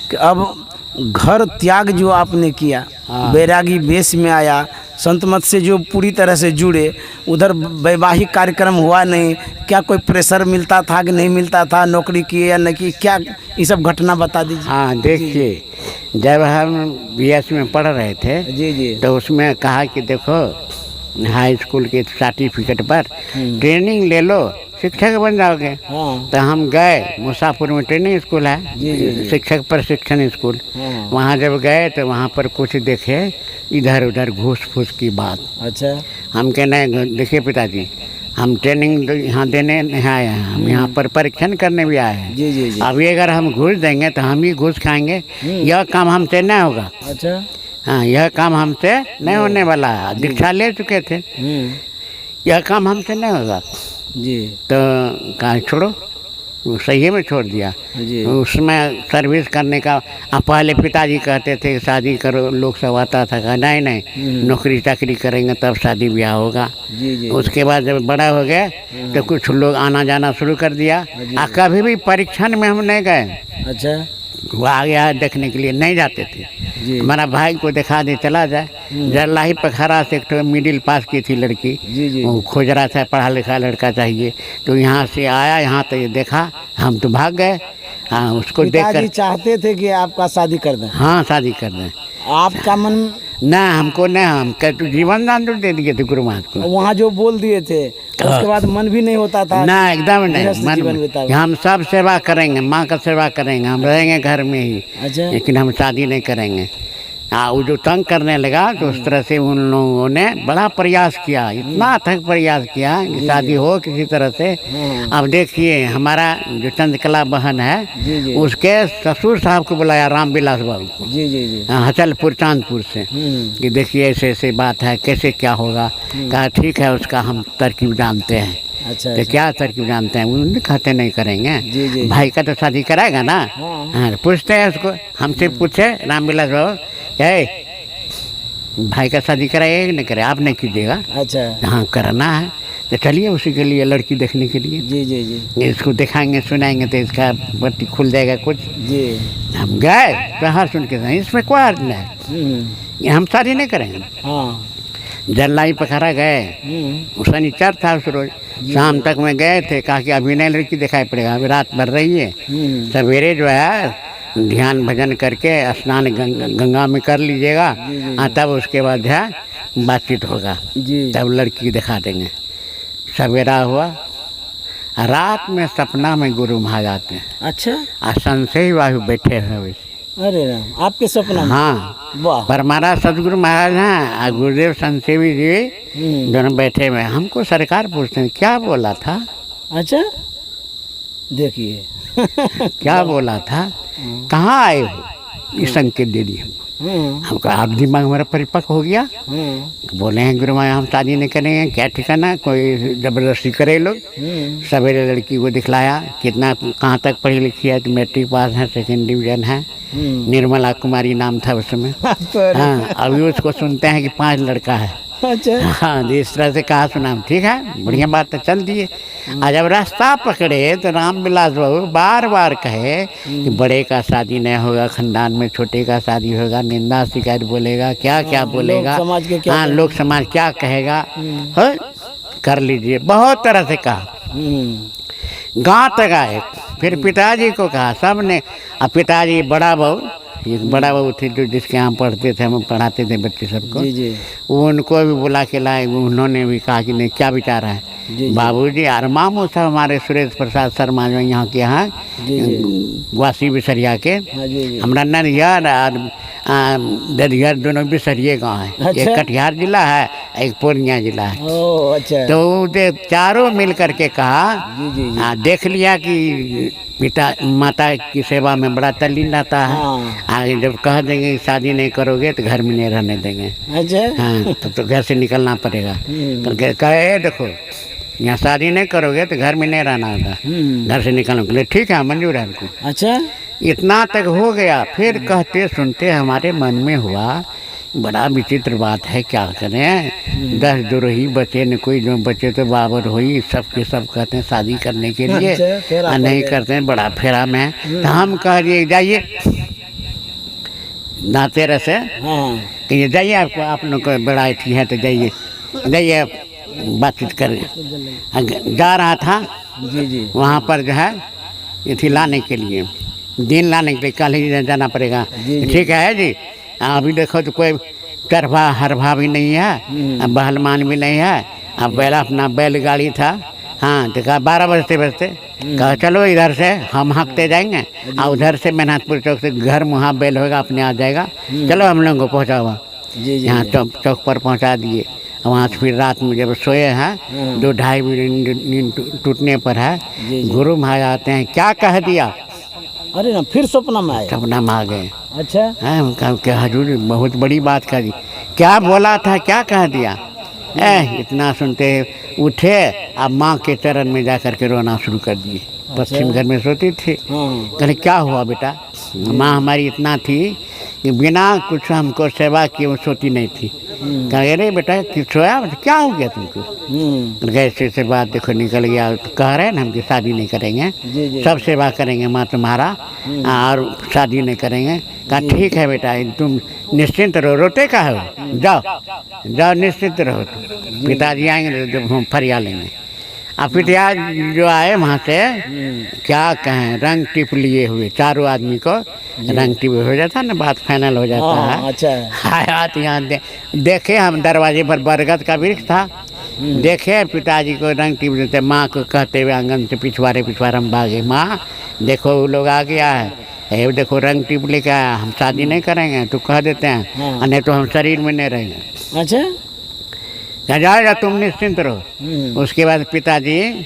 Speaker 1: कि अब घर त्याग जो आपने किया, बैरागी वेश में आया, संत मत से जो पूरी तरह से जुड़े, उधर वैवाहिक कार्यक्रम हुआ नहीं, क्या कोई प्रेशर मिलता था कि नहीं मिलता था, नौकरी की या नहीं की, क्या ये सब घटना बता दीजिए।
Speaker 2: हाँ देखिए, जब हम BS में पढ़ रहे थे
Speaker 1: जी जी।
Speaker 2: तो उसमें कहा कि देखो हाई स्कूल के सर्टिफिकेट पर ट्रेनिंग ले लो, शिक्षक बन जाओगे।
Speaker 1: हाँ
Speaker 2: तो हम गए, मुसाफिर में ट्रेनिंग स्कूल है,
Speaker 1: जी, जी, जी।
Speaker 2: शिक्षक प्रशिक्षण स्कूल।
Speaker 1: हाँ।
Speaker 2: वहाँ जब गए तो वहाँ पर कुछ देखे इधर उधर घूस फूस की बात।
Speaker 1: अच्छा
Speaker 2: हम कहने देखिए पिताजी, हम ट्रेनिंग यहाँ देने नहीं आए हैं, हम यहाँ पर परीक्षण करने भी आए हैं।
Speaker 1: जी जी जी।
Speaker 2: अभी अगर हम घूस देंगे तो हम ही घूस खाएंगे, यह काम हमसे नहीं होगा।
Speaker 1: अच्छा
Speaker 2: हाँ यह काम हमसे नहीं होने वाला है, दीक्षा ले चुके थे, यह काम हमसे नहीं होगा।
Speaker 1: जी
Speaker 2: तो कहा छोड़ो, सही में छोड़ दिया।
Speaker 1: जी।
Speaker 2: उसमें सर्विस करने का पहले पिताजी कहते थे शादी करो, लोग सब आता था, कहा नहीं नहीं नौकरी चाकरी करेंगे तब शादी ब्याह होगा।
Speaker 1: जी जी।
Speaker 2: उसके बाद जब बड़ा हो गए तो कुछ लोग आना जाना शुरू कर दिया। कभी भी परीक्षण में हम नहीं गए,
Speaker 1: अच्छा
Speaker 2: वो आ गया देखने के लिए नहीं जाते थे।
Speaker 1: जी।
Speaker 2: हमारा भाई को दिखा दे चला जाए। जरलाही पखरा से एक मिडिल पास की थी लड़की,
Speaker 1: जी जी।
Speaker 2: वो खोज रहा था पढ़ा लिखा लड़का चाहिए, तो यहाँ से आया, यहाँ तो ये देखा, हम तो भाग गए। हाँ उसको
Speaker 1: पिताजी
Speaker 2: देखकर
Speaker 1: चाहते थे कि आपका शादी कर दें,
Speaker 2: हाँ शादी कर दें।
Speaker 1: आपका मन
Speaker 2: ना हमको नहीं, हम तो जीवन दान तो दे दिए थे गुरु महाराज को।
Speaker 1: वहाँ जो बोल दिए थे उसके बाद मन भी नहीं होता था?
Speaker 2: ना एकदम नहीं,
Speaker 1: गृहस्थ जीवन
Speaker 2: मन
Speaker 1: बिताओ।
Speaker 2: हम सब सेवा करेंगे, माँ का सेवा करेंगे, हम रहेंगे घर में ही,
Speaker 1: अच्छा
Speaker 2: लेकिन हम शादी नहीं करेंगे। हाँ वो जो तंग करने लगा तो उस तरह से उन लोगों ने बड़ा प्रयास किया, इतना अथक प्रयास किया कि शादी हो किसी तरह से। अब देखिए हमारा जो चंद्रकला बहन है,
Speaker 1: जी जी।
Speaker 2: उसके ससुर साहब को बुलाया, रामविलास बाबू को,
Speaker 1: जी जी जी।
Speaker 2: हचलपुर चांदपुर से, कि देखिए ऐसे ऐसे बात है, कैसे क्या होगा। कहा ठीक है, उसका हम तरकीब जानते हैं।
Speaker 1: अच्छा
Speaker 2: तो क्या तरकीब जानते हैं, उन्होंने कहते नहीं करेंगे।
Speaker 1: जी जी।
Speaker 2: भाई का तो शादी कराएगा ना।
Speaker 1: हाँ।
Speaker 2: हाँ पूछते हैं उसको, हमसे पूछे रामविलास बाबू, भाई का शादी कराइए कि नहीं कराए, आप नहीं कीजिएगा।
Speaker 1: अच्छा
Speaker 2: हाँ करना है, तो चलिए उसी के लिए लड़की देखने के लिए।
Speaker 1: जी जी जी।
Speaker 2: इसको दिखाएंगे सुनाएंगे तो इसका बत्ती खुल जाएगा कुछ।
Speaker 1: जी।
Speaker 2: हम गए तो हाँ सुन के इसमें कोई अर्थ नहीं, हम शादी नहीं करेंगे।
Speaker 1: हाँ
Speaker 2: जरलाई पखरा गए, शनिचर था उस रोज, शाम तक में गए थे, कहा कि अभी नहीं लड़की दिखाई पड़ेगा, अभी रात भर रही है, सवेरे जो है ध्यान भजन करके स्नान गंगा में कर लीजिएगा, तब उसके बाद जो है बातचीत होगा,
Speaker 1: जी।
Speaker 2: तब लड़की दिखा देंगे। सवेरा हुआ, रात में सपना में गुरु महाराज आते हैं।
Speaker 1: अच्छा
Speaker 2: और संशय वायु बैठे हैं वैसे।
Speaker 1: अरे राम, आपके सपना में?
Speaker 2: हाँ
Speaker 1: वाह।
Speaker 2: पर हमारा सदगुरु महाराज हैं और गुरुदेव संसेवी जी दोनों बैठे हुए। हमको सरकार पूछते हैं क्या बोला था।
Speaker 1: अच्छा देखिए
Speaker 2: क्या बोला था, कहाँ आए हो, ये संकेत दे दिए हम कहा आप दिमाग हमारा परिपक्व हो गया। बोले हैं गुरु माया हम शादी नहीं करेंगे, क्या ठिकाना, कोई ज़बरदस्ती करे लोग। सवेरे लड़की को दिखलाया, कितना कहाँ तक पढ़ी लिखी है, तो मैट्रिक पास है, सेकंड डिवीज़न है, निर्मला कुमारी नाम था उस समय। हाँ, अभी उसको सुनते हैं कि 5 लड़का है।
Speaker 1: अच्छा।
Speaker 2: हाँ, इस तरह से कहा सुना, ठीक है बढ़िया बात है, चल दिए। और जब रास्ता पकड़े तो रामविलास बहू बार बार कहे कि बड़े का शादी नहीं होगा, खानदान में छोटे का शादी होगा, निंदा शिकायत बोलेगा, क्या क्या बोलेगा,
Speaker 1: समाज के क्या
Speaker 2: हाँ लोग समाज क्या कहेगा, हो कर लीजिए, बहुत तरह से कहा। गाँव तक आए, फिर पिताजी को कहा, सब ने। अब पिताजी बड़ा बहू, एक बड़ा बहू थे जो जिसके यहाँ पढ़ते थे, हम पढ़ाते थे बच्चे सबको,
Speaker 1: जी।
Speaker 2: वो उनको भी बुला के लाए। उन्होंने भी कहा कि नहीं क्या विचार है बाबूजी। और मामू साहब हमारे सुरेश प्रसाद शर्मा जो यहाँ के यहाँ वासी बिसरिया के, हमारा नरियर और दरियर दोनों बिसरिए गाँव है।
Speaker 1: अच्छा?
Speaker 2: एक कटिहार जिला है, एक पूर्णिया जिला है।
Speaker 1: ओह अच्छा।
Speaker 2: तो चारों मिल करके कहा, देख लिया कि पिता माता की सेवा में बड़ा तल्लीन रहता है। आगे जब कह देंगे शादी नहीं करोगे तो घर में नहीं रहने देंगे।
Speaker 1: अच्छा।
Speaker 2: हाँ, तो घर से निकलना पड़ेगा। तो कहे देखो यहाँ शादी नहीं करोगे तो घर में नहीं रहना होगा, घर से निकलने के लिए। ठीक है, मंजूर है हमको।
Speaker 1: अच्छा।
Speaker 2: इतना तक हो गया, फिर कहते सुनते हमारे मन में हुआ बड़ा विचित्र बात है, क्या करें, 10 दुरही बचे न कोई, जो बचे तो बाबर हुई, सबके सब कहते हैं शादी करने के लिए।
Speaker 1: अच्छा,
Speaker 2: नहीं करते हैं, बड़ा फेरा में। तो हम कह दिए जाइए नाते रसे, कहिए जाइए, आपको आप लोग को बड़ा अथी है तो जाइए जाइए बातचीत करें। जा रहा था
Speaker 1: जी।
Speaker 2: वहाँ पर जो है इथी लाने के लिए, दिन लाने के लिए कल ही जाना पड़ेगा। ठीक है जी। अभी देखो तो कोई तरफा हरभा भी नहीं है, अब बहलमान भी नहीं है। अब पहला अपना बैलगाड़ी था। हाँ, तो कहा 12 बजते कहा चलो इधर से हम हाँकते जाएंगे, और उधर से मेहनतपुर चौक से घर वहाँ बैल होगा अपने आ जाएगा, चलो हम लोगों को पहुँचाओ। यहाँ चौक पर पहुँचा दिए। वहाँ से फिर रात में जब सोए हैं, 2-2.5 बजे नींद टूटने पर है, गुरु महाराज आते हैं, क्या कह दिया।
Speaker 1: अरे ना, फिर सपना में आए।
Speaker 2: सपना में आ गए।
Speaker 1: अच्छा।
Speaker 2: है क्या हजूर, बहुत बड़ी बात करी, क्या बोला था, क्या कह दिया। इतना सुनते उठे, अब माँ के चरण में जा कर के रोना शुरू कर दिए। पश्चिम घर में सोती थी। कहले क्या हुआ बेटा। माँ हमारी इतना थी कि बिना कुछ हमको सेवा किए वो सोती नहीं थी। कहे अरे बेटा सोया, क्या हो गया तुमको। ऐसे बात देखो निकल गया। तो कह रहे हैं ना हम कि शादी नहीं करेंगे, सब सेवा करेंगे माँ तुम्हारा, और शादी नहीं करेंगे। कहा ठीक है बेटा, तुम निश्चिंत रहो, रोते का हो, जाओ निश्चिंत रहो। पिताजी आएंगे जब हम फरिया लेंगे। अब पिता जो आए वहाँ से, क्या कहें, रंग टिप लिए हुए, चारों आदमी को रंग टिप हो जाता ना, बात फाइनल हो जाता है।
Speaker 1: अच्छा।
Speaker 2: आया तो यहाँ देखे हम दरवाजे पर बरगद का वृक्ष था, देखे पिताजी को रंग टिप देते। माँ को कहते हुए आंगन से पिछवाड़े हम भागे, माँ देखो वो लोग आ गया है, देखो रंग टिप लेके आया, हम शादी नहीं करेंगे तो कह देते हैं, नहीं तो हम शरीर में नहीं रहेंगे।
Speaker 1: अच्छा।
Speaker 2: जाएगा, तुम निश्चिंत रहो। उसके बाद पिताजी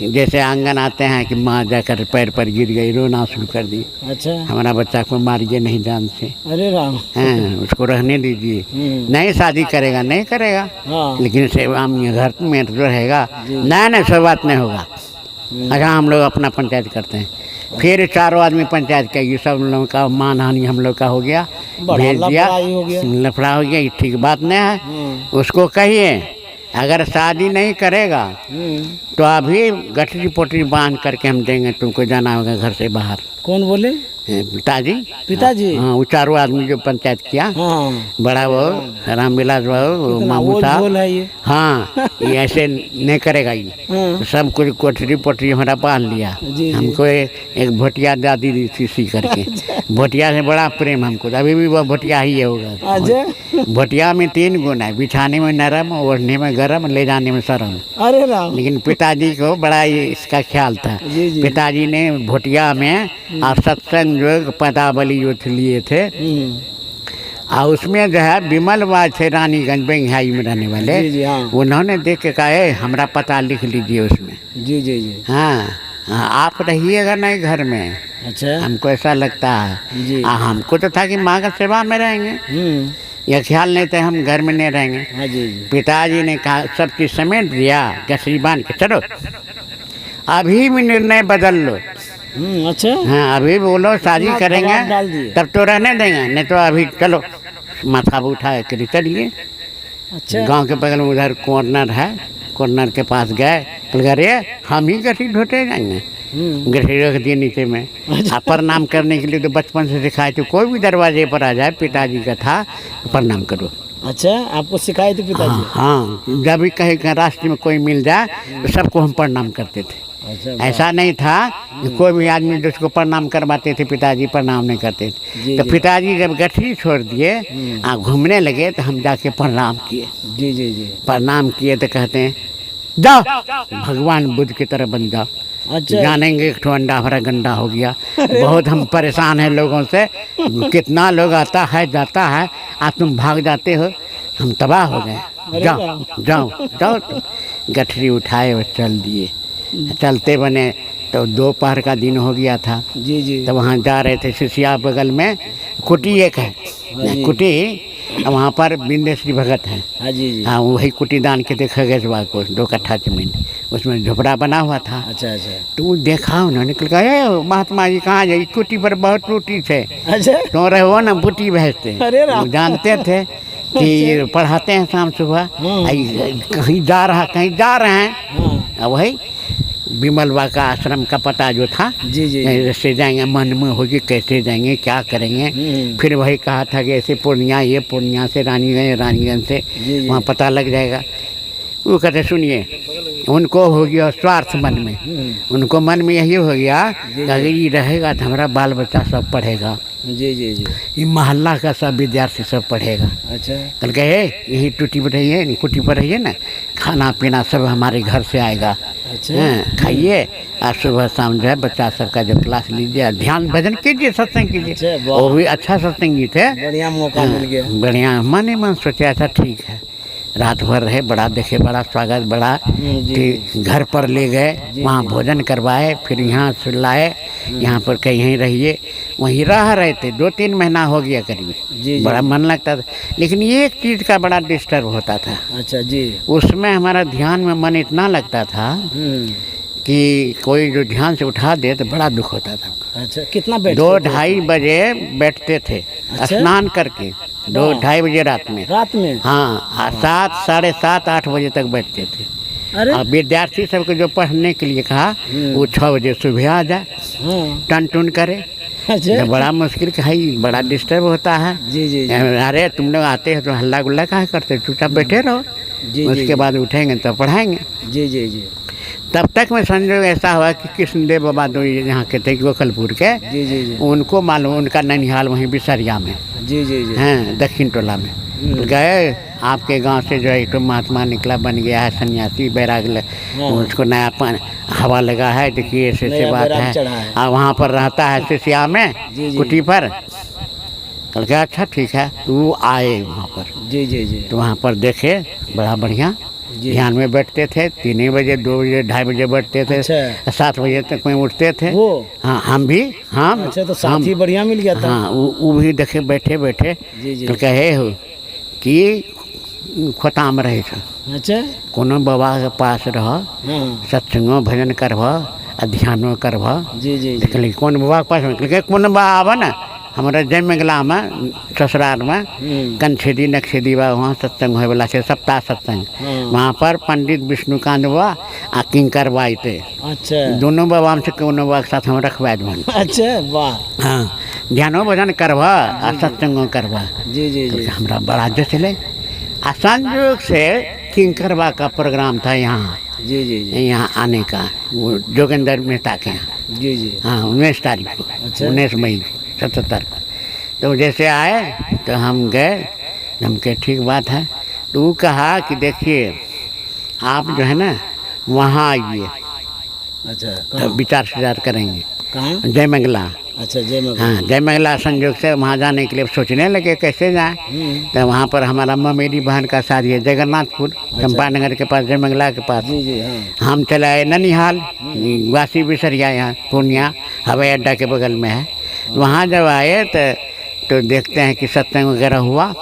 Speaker 2: जैसे आंगन आते हैं कि माँ जाकर पैर पर गिर गई, रोना शुरू कर दी।
Speaker 1: अच्छा।
Speaker 2: हमारा बच्चा को मारिए नहीं जान से।
Speaker 1: अरे राम।
Speaker 2: हाँ, उसको रहने दीजिए, नहीं शादी करेगा नहीं करेगा, लेकिन सेवा में घर में तो रहेगा। नहीं सब बात नहीं होगा। अच्छा, हम लोग अपना पंचायत करते हैं। फिर चारों आदमी पंचायत का, ये सब लोगों का मान हानि हम लोग का हो गया, भेज दिया, लफड़ा हो गया। ये ठीक बात नहीं है। उसको कहिए अगर शादी नहीं करेगा तो अभी गठरी पोटरी बांध करके हम देंगे, तुमको जाना होगा घर से बाहर।
Speaker 1: कौन बोले। पिताजी।
Speaker 2: हाँ, वो चारों आदमी जो पंचायत किया, बड़ा बहू, रामविलास बहू, मामू साहब। हाँ, ये ऐसे नहीं करेगा, ये सब कुछ कोठरी पोटरी हमारा बांध लिया। हमको एक भोटिया दादी दी थी सी करके। भोटिया से बड़ा प्रेम हमको, अभी भी वो भोटिया ही होगा। भोटिया में 3 गुण है, बिछाने में नरम, ओढ़ने में गरम, ले जाने में शर्म।
Speaker 1: अरे राम।
Speaker 2: लेकिन पिताजी को बड़ा इसका ख्याल था। पिताजी ने भोटिया में और सत्संग जो पदावली जो लिए थे, और उसमें जो है विमल बाज थे, रानीगंज बेंगहाई में रहने वाले। उन्होंने देख के कहा हमारा पता लिख लीजिए उसमें।
Speaker 1: जी।
Speaker 2: हाँ, आप रहिएगा नहीं घर में,
Speaker 1: अच्छा।
Speaker 2: हमको ऐसा लगता
Speaker 1: जी।
Speaker 2: है। हमको तो था कि माँ का सेवा में रहेंगे, यह ख्याल नहीं था हम घर में नहीं रहेंगे।
Speaker 1: हाँ जी जी।
Speaker 2: पिताजी ने कहा सब चीज समेट दिया, गठरी बांध के चलो अभी भी निर्णय बदल लो।
Speaker 1: अच्छा।
Speaker 2: हाँ अभी बोलो शादी
Speaker 1: दबाव
Speaker 2: करेंगे
Speaker 1: डाल दिए।
Speaker 2: तब तो रहने देंगे, नहीं तो अभी चलो माथा उठा कर चलिए।
Speaker 1: अच्छा।
Speaker 2: गांव के बगल में उधर कॉर्नर है, कॉर्नर के पास गए, कल अरे हम ही गठरी ढोते जाएंगे। गठरी रख दिए नीचे में। प्रणाम करने के लिए तो बचपन से सिखाए थे, कोई भी दरवाजे पर आ जाए पिताजी का था प्रणाम करो।
Speaker 1: अच्छा, आपको सिखाए थे पिताजी?
Speaker 2: हाँ, जब भी कहीं रास्ते में कोई मिल जाए तो सबको हम प्रणाम करते थे।
Speaker 1: अच्छा।
Speaker 2: ऐसा नहीं था कि कोई भी आदमी जिसको प्रणाम करवाते थे पिताजी प्रणाम नहीं करते थे।
Speaker 1: जी,
Speaker 2: तो
Speaker 1: जी।
Speaker 2: पिताजी जब गठरी छोड़ दिए घूमने लगे तो हम जाके प्रणाम किए।
Speaker 1: जी जी जी।
Speaker 2: प्रणाम किए तो कहते हैं जाओ भगवान बुद्ध की तरह बन जाओ।
Speaker 1: अच्छा।
Speaker 2: जानेंगे एक ठो अंडा भरा गंडा हो गया। बहुत हम परेशान हैं लोगों से, कितना लोग आता है जाता है, आज तुम भाग जाते हो, हम तबाह हो गए। जाओ जाओ जाओ। तो गठरी उठाए और चल दिए। चलते बने तो दोपहर का दिन हो गया था।
Speaker 1: जी जी।
Speaker 2: तो वहाँ जा रहे थे, सिसिया बगल में कुटी एक है,
Speaker 1: जी।
Speaker 2: कुटी वहाँ पर बिंदेश्वरी भगत है।
Speaker 1: हाँ जी जी।
Speaker 2: हाँ वही कुटी दान के देखा गया को 2 कट्ठा जमीन, उसमें झोपड़ा बना हुआ था।
Speaker 1: अच्छा अच्छा।
Speaker 2: तो वो देखा उन्होंने कहा ए महात्मा जी कहाँ जाए, कुटी पर बहुत टूटी थे,
Speaker 1: अच्छा।
Speaker 2: तो रहे हो ना बुटी भेजते।
Speaker 1: अरे राम।
Speaker 2: वो जानते थे कि पढ़ाते हैं शाम सुबह, कहीं जा रहे हैं।
Speaker 1: हाँ।
Speaker 2: वही विमलवा का आश्रम का पता जो था,
Speaker 1: जी जी।
Speaker 2: ऐसे जाएंगे, मन में होगी कैसे जाएंगे क्या करेंगे। फिर वही कहा था कि ऐसे पूर्णिया, ये पूर्णिया से रानीगंज से
Speaker 1: जी जी।
Speaker 2: वहाँ पता लग जाएगा। वो कहते सुनिए, उनको हो गया स्वार्थ मन में, उनको मन में यही हो गया कि अगर ये रहेगा तो हमारा बाल बच्चा सब पढ़ेगा,
Speaker 1: जी जी जी।
Speaker 2: ये मोहल्ला का सब विद्यार्थी सब पढ़ेगा।
Speaker 1: अच्छा।
Speaker 2: कल कहे यही टूटी पर रहिए, कुटी पर रहिए ना, खाना पीना सब हमारे घर से आएगा।
Speaker 1: अच्छा।
Speaker 2: खाइए और सुबह शाम जो है बच्चा सबका जो क्लास लीजिए, ध्यान भजन कीजिए, सत्संग कीजिए।
Speaker 1: अच्छा, वाह।
Speaker 2: वो भी अच्छा सत्संगी थे।
Speaker 1: बढ़िया मौका मिल गया।
Speaker 2: बढ़िया मन मन सोचा था ठीक है। रात भर रहे, बड़ा देखे, बड़ा स्वागत, बड़ा
Speaker 1: जी।
Speaker 2: घर पर ले गए, वहाँ भोजन करवाए, फिर यहाँ सुलाए, यहाँ पर कहीं रहिए, वहीं रह रहे थे। 2-3 महीना हो गया करीब।
Speaker 1: जी।
Speaker 2: बड़ा मन लगता था, लेकिन एक चीज़ का बड़ा डिस्टर्ब होता था।
Speaker 1: अच्छा जी।
Speaker 2: उसमें हमारा ध्यान में मन इतना लगता था कि कोई जो ध्यान से उठा दे तो बड़ा दुख होता था।
Speaker 1: अच्छा, कितना बैठ
Speaker 2: 2-2:30 बजे बैठते थे स्नान करके, 2-2:30 बजे रात में।
Speaker 1: रात में?
Speaker 2: हाँ, 7, 7:30, 8 बजे तक बैठते थे।
Speaker 1: अरे।
Speaker 2: और विद्यार्थी सबको जो पढ़ने के लिए कहा वो 6 बजे सुबह आ जाए,
Speaker 1: हाँ।
Speaker 2: टन टुन करे।
Speaker 1: अच्छा।
Speaker 2: तो बड़ा मुश्किल का है, बड़ा डिस्टर्ब होता है।
Speaker 1: जी जी जी।
Speaker 2: अरे तुम लोग आते हो तो हल्ला गुल्ला काहे करते, चुपचाप बैठे रहो।
Speaker 1: जी।
Speaker 2: उसके बाद उठेंगे तो पढ़ाएंगे।
Speaker 1: जी जी जी।
Speaker 2: तब तक में संजोग ऐसा हुआ कि कृष्णदेव बाबा जो यहाँ के थे गोखलपुर के,
Speaker 1: जी जी जी।
Speaker 2: उनको मालूम, उनका ननिहाल वहीं बिसरिया में,
Speaker 1: जी जी जी।
Speaker 2: हैं दक्षिण टोला में। गए, आपके गांव से जो एक तो महात्मा निकला, बन गया है सन्यासी, बैराग उसको नया हवा लगा है, देखिए ऐसे
Speaker 1: नया
Speaker 2: बात
Speaker 1: बैराग
Speaker 2: है।
Speaker 1: चढ़ा है।
Speaker 2: और वहाँ पर रहता है सिसिया में
Speaker 1: जी जी।
Speaker 2: कुटी पर। कल क्या अच्छा ठीक है, तो वो आए वहाँ पर।
Speaker 1: जी जी जी।
Speaker 2: तो वहाँ पर देखे बड़ा बढ़िया
Speaker 1: जी।
Speaker 2: ध्यान में बैठते थे। 3 बजे, 2 बजे, 2:30 बजे बैठते थे।
Speaker 1: अच्छा।
Speaker 2: 7 बजे तक में उठते थे।
Speaker 1: वो?
Speaker 2: हाँ हम भी। हाँ
Speaker 1: अच्छा, तो साथी बढ़िया मिल गया था।
Speaker 2: हाँ वो भी देखे बैठे बैठे।
Speaker 1: जी जी।
Speaker 2: तो कहे हो कि खोताम रहे थे,
Speaker 1: अच्छा।
Speaker 2: कोनो बाबा के पास रह,
Speaker 1: हाँ।
Speaker 2: सत्संगो भजन करब, ध्यानो करब।
Speaker 1: जी जी जी।
Speaker 2: कहलिए कौन बाबा के पास? कौन बाबा आवा ना हमारा जयमंगला में, ससुराल में कंछेदी नक्छेदी बा, वहाँ सत्संग होए वाला है, सप्ताह सत्संग। वहाँ पर पंडित विष्णुकांत बा आ किंकर बाई थे।
Speaker 1: अच्छा।
Speaker 2: दोनों बाबा से कोनो बाबा के साथ हम रखवा देवन।
Speaker 1: अच्छा, वाह।
Speaker 2: हाँ, ध्यानो भजन करवा आ सत्संगो करवा।
Speaker 1: जी जी जी।
Speaker 2: हमरा बड़ा जचले। आ संयोग से किंकरबा का प्रोग्राम था यहाँ,
Speaker 1: जी जी जी।
Speaker 2: यहाँ आने का, वो जोगेंद्र मेहता के यहाँ।
Speaker 1: जी जी।
Speaker 2: हाँ 19 तारीख को,
Speaker 1: अच्छा।
Speaker 2: 19 मई 77 को। तो जैसे आए तो हम गए, हम कहे ठीक बात है। तो वो कहा कि देखिए आप जो है ना वहाँ आइए,
Speaker 1: अच्छा।
Speaker 2: तब विचार सुचार करेंगे।
Speaker 1: कहाँ?
Speaker 2: जय मंगला।
Speaker 1: अच्छा, जय मगल।
Speaker 2: हाँ, जय मंगला संयोग से वहाँ जाने के लिए सोचने लगे कैसे जाएं। तो वहाँ पर हमारा अम्मा मेरी बहन का शादी है जगन्नाथपुर, चंपानगर के पास, जय मंगला के पास।
Speaker 1: जी जी, हाँ।
Speaker 2: हम चले आए ननिहाल, वासी बिसरिया, यहाँ पूर्णिया हवाई अड्डा के बगल में है। वहाँ जब आए तो देखते हैं कि सत्संग वगैरह हुआ।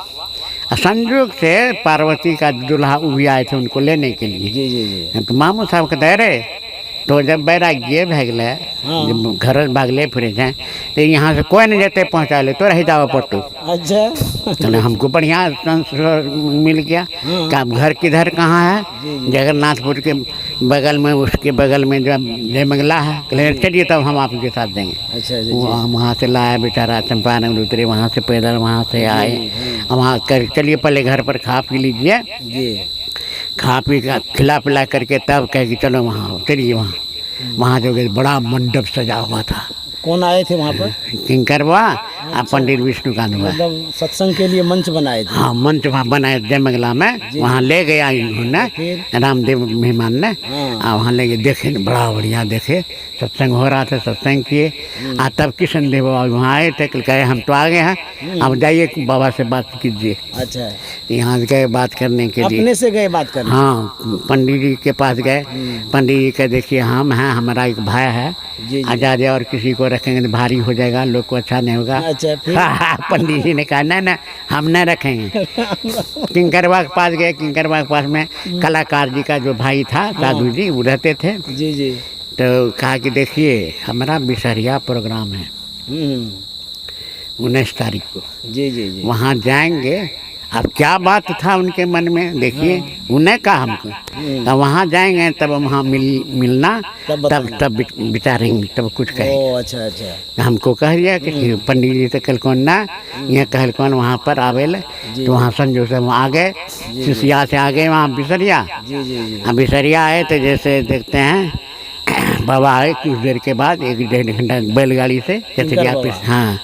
Speaker 2: संयोग से पार्वती का दूल्हा वो भी आए थे उनको लेने के लिए।
Speaker 1: जी जी जी।
Speaker 2: तो मामू साहब कहते रे तो जब बैराग्य भाग ले, जब घर भागले फिरे जाए तो यहाँ से कोई नहीं जाते पहुँचा ले तो रह जाओ पट्टू।
Speaker 1: अच्छा।
Speaker 2: तो हमको बढ़िया ट्रांसफर मिल गया। का घर किधर कहाँ है? जगन्नाथपुर के बगल में, उसके बगल में जो जय मंगला है। कहे चलिए तब हम आपके साथ देंगे।
Speaker 1: अच्छा जी।
Speaker 2: वहाँ से लाया बेचारा, चंपानगर उतरे, वहाँ से पैदल वहाँ से आए। वहाँ कर चलिए पहले घर पर खा पी लीजिए।
Speaker 1: जी।
Speaker 2: खा पी का खिला पिला करके तब कहे कि चलो वहाँ चलिए। वहाँ जो बड़ा मंडप सजा हुआ था।
Speaker 1: कौन आए थे वहाँ पर?
Speaker 2: किंकरवा और पंडित विष्णुकांत।
Speaker 1: मतलब सत्संग के लिए मंच बनाए थे?
Speaker 2: हाँ, मंच वहाँ बनाए जय मंगला में। वहाँ ले गया इन्होंने, रामदेव मेहमान ने। और वहाँ ले गए, देखे बड़ा बढ़िया, देखे सत्संग हो रहा था, सत्संग किए। तब किशन देव बाबा वहाँ आए थे, कहे हम तो आ गए हैं, अब जाइए बाबा से बात कीजिए।
Speaker 1: अच्छा।
Speaker 2: यहाँ गए बात करने के लिए।
Speaker 1: अपने से गए बात करने?
Speaker 2: हाँ, पंडित जी के पास गए। पंडित जी का देखिए हम हैं, हमारा एक भाई है, आजाद है, और किसी को रखेंगे तो भारी हो जाएगा, लोग को अच्छा नहीं होगा।
Speaker 1: अच्छा, फिर?
Speaker 2: पंडित जी ने कहा ना हम नहीं रखेंगे। किंकरवा के पास गए। किंकरवा के पास में कलाकार जी का जो भाई था साधु जी, वो रहते थे।
Speaker 1: जी जी।
Speaker 2: तो कहा कि देखिए हमारा बिसरिया प्रोग्राम है 19 तारीख को।
Speaker 1: जी जी जी।
Speaker 2: वहाँ जाएंगे। अब क्या बात था उनके मन में, देखिए उन्हें कहा हमको तब वहाँ जाएंगे, तब वहाँ मिलना, तब विचारेंगे, तब कुछ कहेंगे।
Speaker 1: अच्छा अच्छा।
Speaker 2: हमको कह दिया कि पंडित जी तो कल कौन ना यहाँ कहल कौन वहाँ पर आवेल। तो वहाँ संजोग से आ गए, सिसिया से आ गए वहाँ बिसरिया।
Speaker 1: जी जी जी।
Speaker 2: बिसरिया आए तो जैसे देखते हैं बाबा आए कुछ देर के बाद, 1-1.5 घंटा बैलगाड़ी से चचरिया पे। हाँ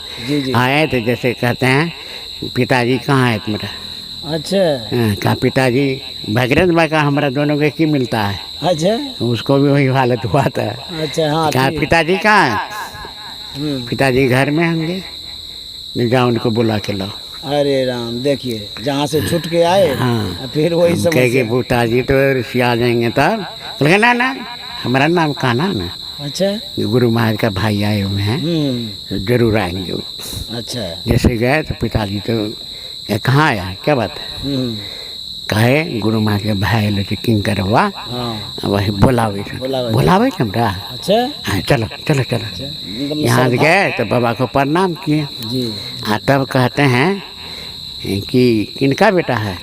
Speaker 2: आए तो जैसे कहते हैं पिताजी कहाँ है तुम्हारा?
Speaker 1: अच्छा।
Speaker 2: कहा पिताजी भगीरथ भाई का हमारा दोनों के की मिलता है।
Speaker 1: अच्छा।
Speaker 2: उसको भी वही हालत हुआ था।
Speaker 1: अच्छा। हाँ।
Speaker 2: कहा पिताजी कहाँ है? पिताजी घर में होंगे, जाओ उनको बुला के लाओ।
Speaker 1: अरे राम, देखिए जहाँ से छूट के आए।
Speaker 2: हाँ,
Speaker 1: फिर वही सब
Speaker 2: कहे पिताजी तो ऋषि आ जाएंगे तब। ना हमारा नाम कान्हा ना।
Speaker 1: अच्छा।
Speaker 2: गुरु महाराज का भाई आए हुए हैं, तो जरूर आएंगे वो।
Speaker 1: अच्छा।
Speaker 2: जैसे गए तो पिताजी तो कहाँ आया, क्या बात है? कहे गुरु महाराज के भाई लोग किंकरवा वही बोलावे हमरा।
Speaker 1: अच्छा।
Speaker 2: हाँ चलो चलो चलो। यहाँ गए तो बाबा को प्रणाम किए
Speaker 1: जी।
Speaker 2: तब कहते हैं कि किनका बेटा है?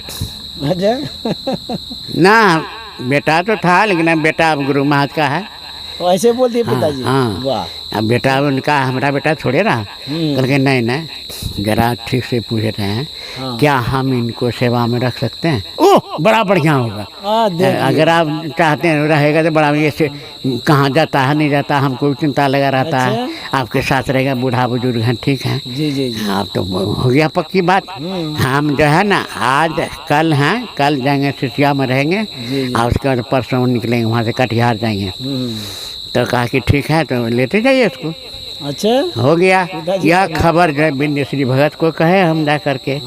Speaker 1: अच्छा।
Speaker 2: ना बेटा तो था, लेकिन बेटा अब गुरु महाराज का है।
Speaker 1: ऐसे बोलते पिताजी?
Speaker 2: हाँ।
Speaker 1: वाह।
Speaker 2: अब बेटा उनका, हमारा बेटा थोड़े रहा। कहते नहीं जरा ठीक से पूछ रहे हैं। क्या हम इनको सेवा में रख सकते हैं? ओह बड़ा बढ़िया होगा। अगर आप चाहते हैं रहेगा तो बड़ा, ये कहाँ जाता है नहीं जाता हमको चिंता लगा रहता है। आपके साथ रहेगा, बूढ़ा बुजुर्ग हैं, ठीक है।
Speaker 1: जी जी जी।
Speaker 2: आप तो हो गया पक्की बात। हम जो है ना आज कल हैं, कल जाएंगे सिसिया में रहेंगे और उसके बाद परसों निकलेंगे वहाँ से कटिहार जाएंगे। तो कहा कि ठीक है तो लेते जाइए उसको।
Speaker 1: अच्छा।
Speaker 2: हो गया। यह खबर जो है बिंद श्री भगत को कहे, हम जा करके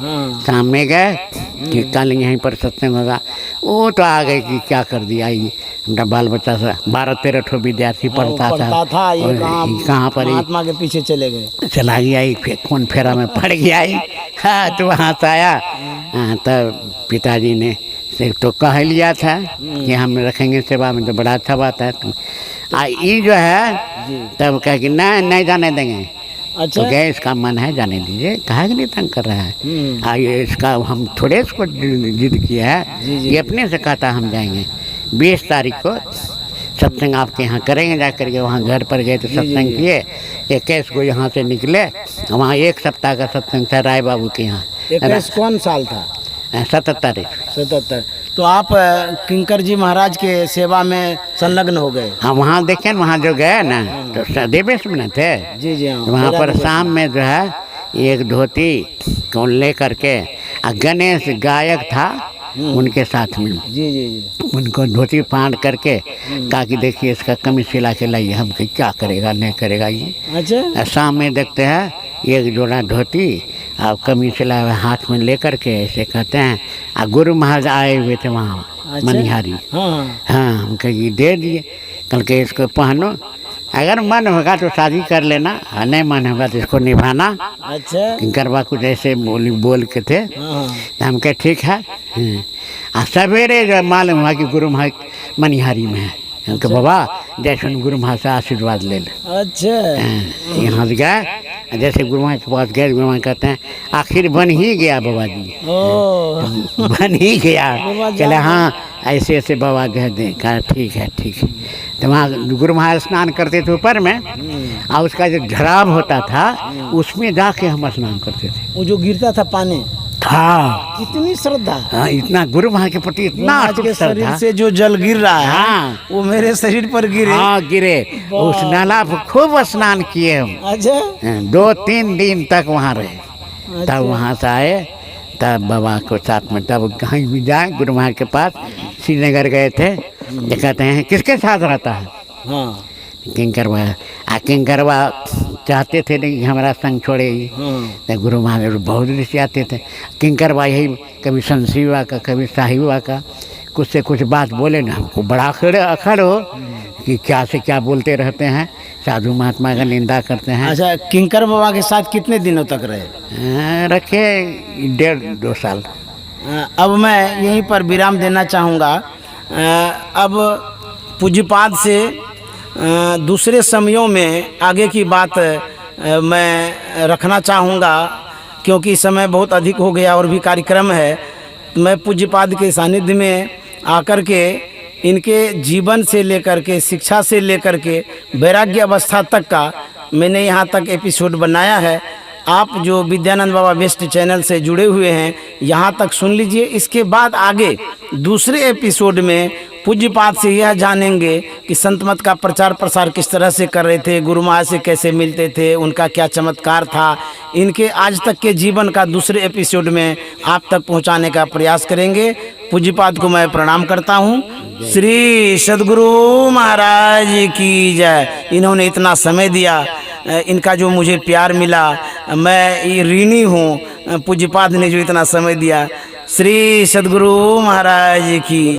Speaker 2: शाम में गए कि कल यहीं पर सत्संग होगा। वो तो आ गए कि क्या कर दिया, हमारा बाल बच्चा सा 12-13 विद्यार्थी पढ़ता था।
Speaker 1: ये
Speaker 2: कहाँ पर
Speaker 1: महात्मा के पीछे चले गए,
Speaker 2: चला गया, कौन फेरा में पड़ गया। हाँ तो वहाँ से आया। तब पिताजी ने तो कह लिया था कि हम रखेंगे सेवा में, तो बड़ा अच्छा बात है। ये जो है तब कह कि नहीं जाने देंगे।
Speaker 1: अच्छा।
Speaker 2: तो गए, इसका मन है जाने दीजिए, कहा कि नहीं तंग कर रहा है। ये इसका हम थोड़े इसको जिद किया है, ये अपने से कहता हम जाएंगे। 20 तारीख को सत्संग आपके यहाँ करेंगे। जा करके वहाँ घर पर गए तो सत्संग किए। 21 को यहाँ से निकले, वहाँ 1 सप्ताह का सत्संग था राय बाबू के यहाँ।
Speaker 1: 21 कौन साल था?
Speaker 2: 77।
Speaker 1: तो आप किंकर जी महाराज के सेवा में संलग्न हो गए?
Speaker 2: हाँ, वहाँ देखें, वहाँ जो गए ना तो देवेश में न थे।
Speaker 1: जी जी। हाँ,
Speaker 2: वहाँ पर शाम में जो है एक धोती को ले करके, गणेश गायक था, उनके साथ में
Speaker 1: जी जी जी।
Speaker 2: उनको धोती फाड़ करके कहा कि देखिए इसका कमीज सिला के लाइए। हम कहीं क्या करेगा नहीं करेगा ये।
Speaker 1: अच्छा।
Speaker 2: शाम में देखते हैं एक जोड़ा धोती और कमीज सिला हुआ हाथ में लेकर के ऐसे कहते हैं। गुरु महाराज आए हुए थे वहाँ मनिहारी।
Speaker 1: हाँ
Speaker 2: हाँ हम कहीं दे दिए। कल के इसको पहनो, अगर मन होगा तो शादी कर लेना और नहीं मन होगा तो इसको निभाना।
Speaker 1: अच्छा।
Speaker 2: किंकरवा कुछ ऐसे बोल के थे।
Speaker 1: हाँ
Speaker 2: हम कहे ठीक है। सवेरे जो मालूम हुआ कि गुरु महाराज मनिहारी में है। उनके बाबा जैसे गुरु महाराज से आशीर्वाद ले ले।
Speaker 1: अच्छा।
Speaker 2: यहाँ से गए, जैसे गुरु महाराज के पास गए, गुरु महाराज कहते हैं आखिर बन ही गया बाबा जी।
Speaker 1: ओ
Speaker 2: बन ही गया। चले हाँ ऐसे ऐसे बाबा कह दें। कहा ठीक है ठीक है। तो वहाँ गुरु महाराज स्नान करते थे ऊपर में और उसका जो झराव होता था उसमें जाके हम स्नान करते थे।
Speaker 1: वो जो गिरता था पानी।
Speaker 2: हाँ
Speaker 1: इतनी श्रद्धा।
Speaker 2: हाँ इतना गुरु महाराज के प्रति इतना
Speaker 1: आज के शरीर
Speaker 2: था।
Speaker 1: से जो जल गिर रहा है
Speaker 2: हाँ
Speaker 1: वो मेरे शरीर पर गिरे।
Speaker 2: हाँ गिरे। उस नाला पर खूब स्नान किए हम।
Speaker 1: अच्छा।
Speaker 2: 2-3 दिन तक वहाँ रहे। तब वहाँ से आए तब बाबा को साथ में तब कहीं भी जाए गुरु महाराज के पास श्रीनगर गए थे। ये कहते हैं किसके साथ रहता है।
Speaker 1: हाँ
Speaker 2: किंकरवा चाहते थे नहीं हमारा संग छोड़े ही। तो गुरु महाराज बहुत ऋषि आते थे। किंकरवा यही कभी संसीवा का कभी साहिबा का कुछ से कुछ बात बोले ना हमको बड़ा अखड़ हो कि क्या से क्या बोलते रहते हैं। साधु महात्मा का निंदा करते हैं।
Speaker 1: अच्छा। किंकर बाबा के साथ कितने दिनों तक रहे?
Speaker 2: रखे 1.5-2 साल।
Speaker 1: अब मैं यहीं पर विराम देना चाहूँगा। अब पूज्यपाद से दूसरे समयों में आगे की बात मैं रखना चाहूँगा क्योंकि समय बहुत अधिक हो गया और भी कार्यक्रम है। मैं पूज्यपाद के सानिध्य में आकर के इनके जीवन से लेकर के शिक्षा से लेकर के वैराग्य अवस्था तक का मैंने यहाँ तक एपिसोड बनाया है। आप जो विद्यानंद बाबा बेस्ट चैनल से जुड़े हुए हैं यहाँ तक सुन लीजिए। इसके बाद आगे दूसरे एपिसोड में पूज्यपाद से यह जानेंगे कि संत मत का प्रचार प्रसार किस तरह से कर रहे थे, गुरु महाराज से कैसे मिलते थे, उनका क्या चमत्कार था। इनके आज तक के जीवन का दूसरे एपिसोड में आप तक पहुंचाने का प्रयास करेंगे। पूज्यपाद को मैं प्रणाम करता हूं। श्री सद्गुरु महाराज की जय। इन्होंने इतना समय दिया, इनका जो मुझे प्यार मिला, मैं ये ऋणी हूँ पूज्यपाद ने जो इतना समय दिया। श्री सद्गुरु महाराज की।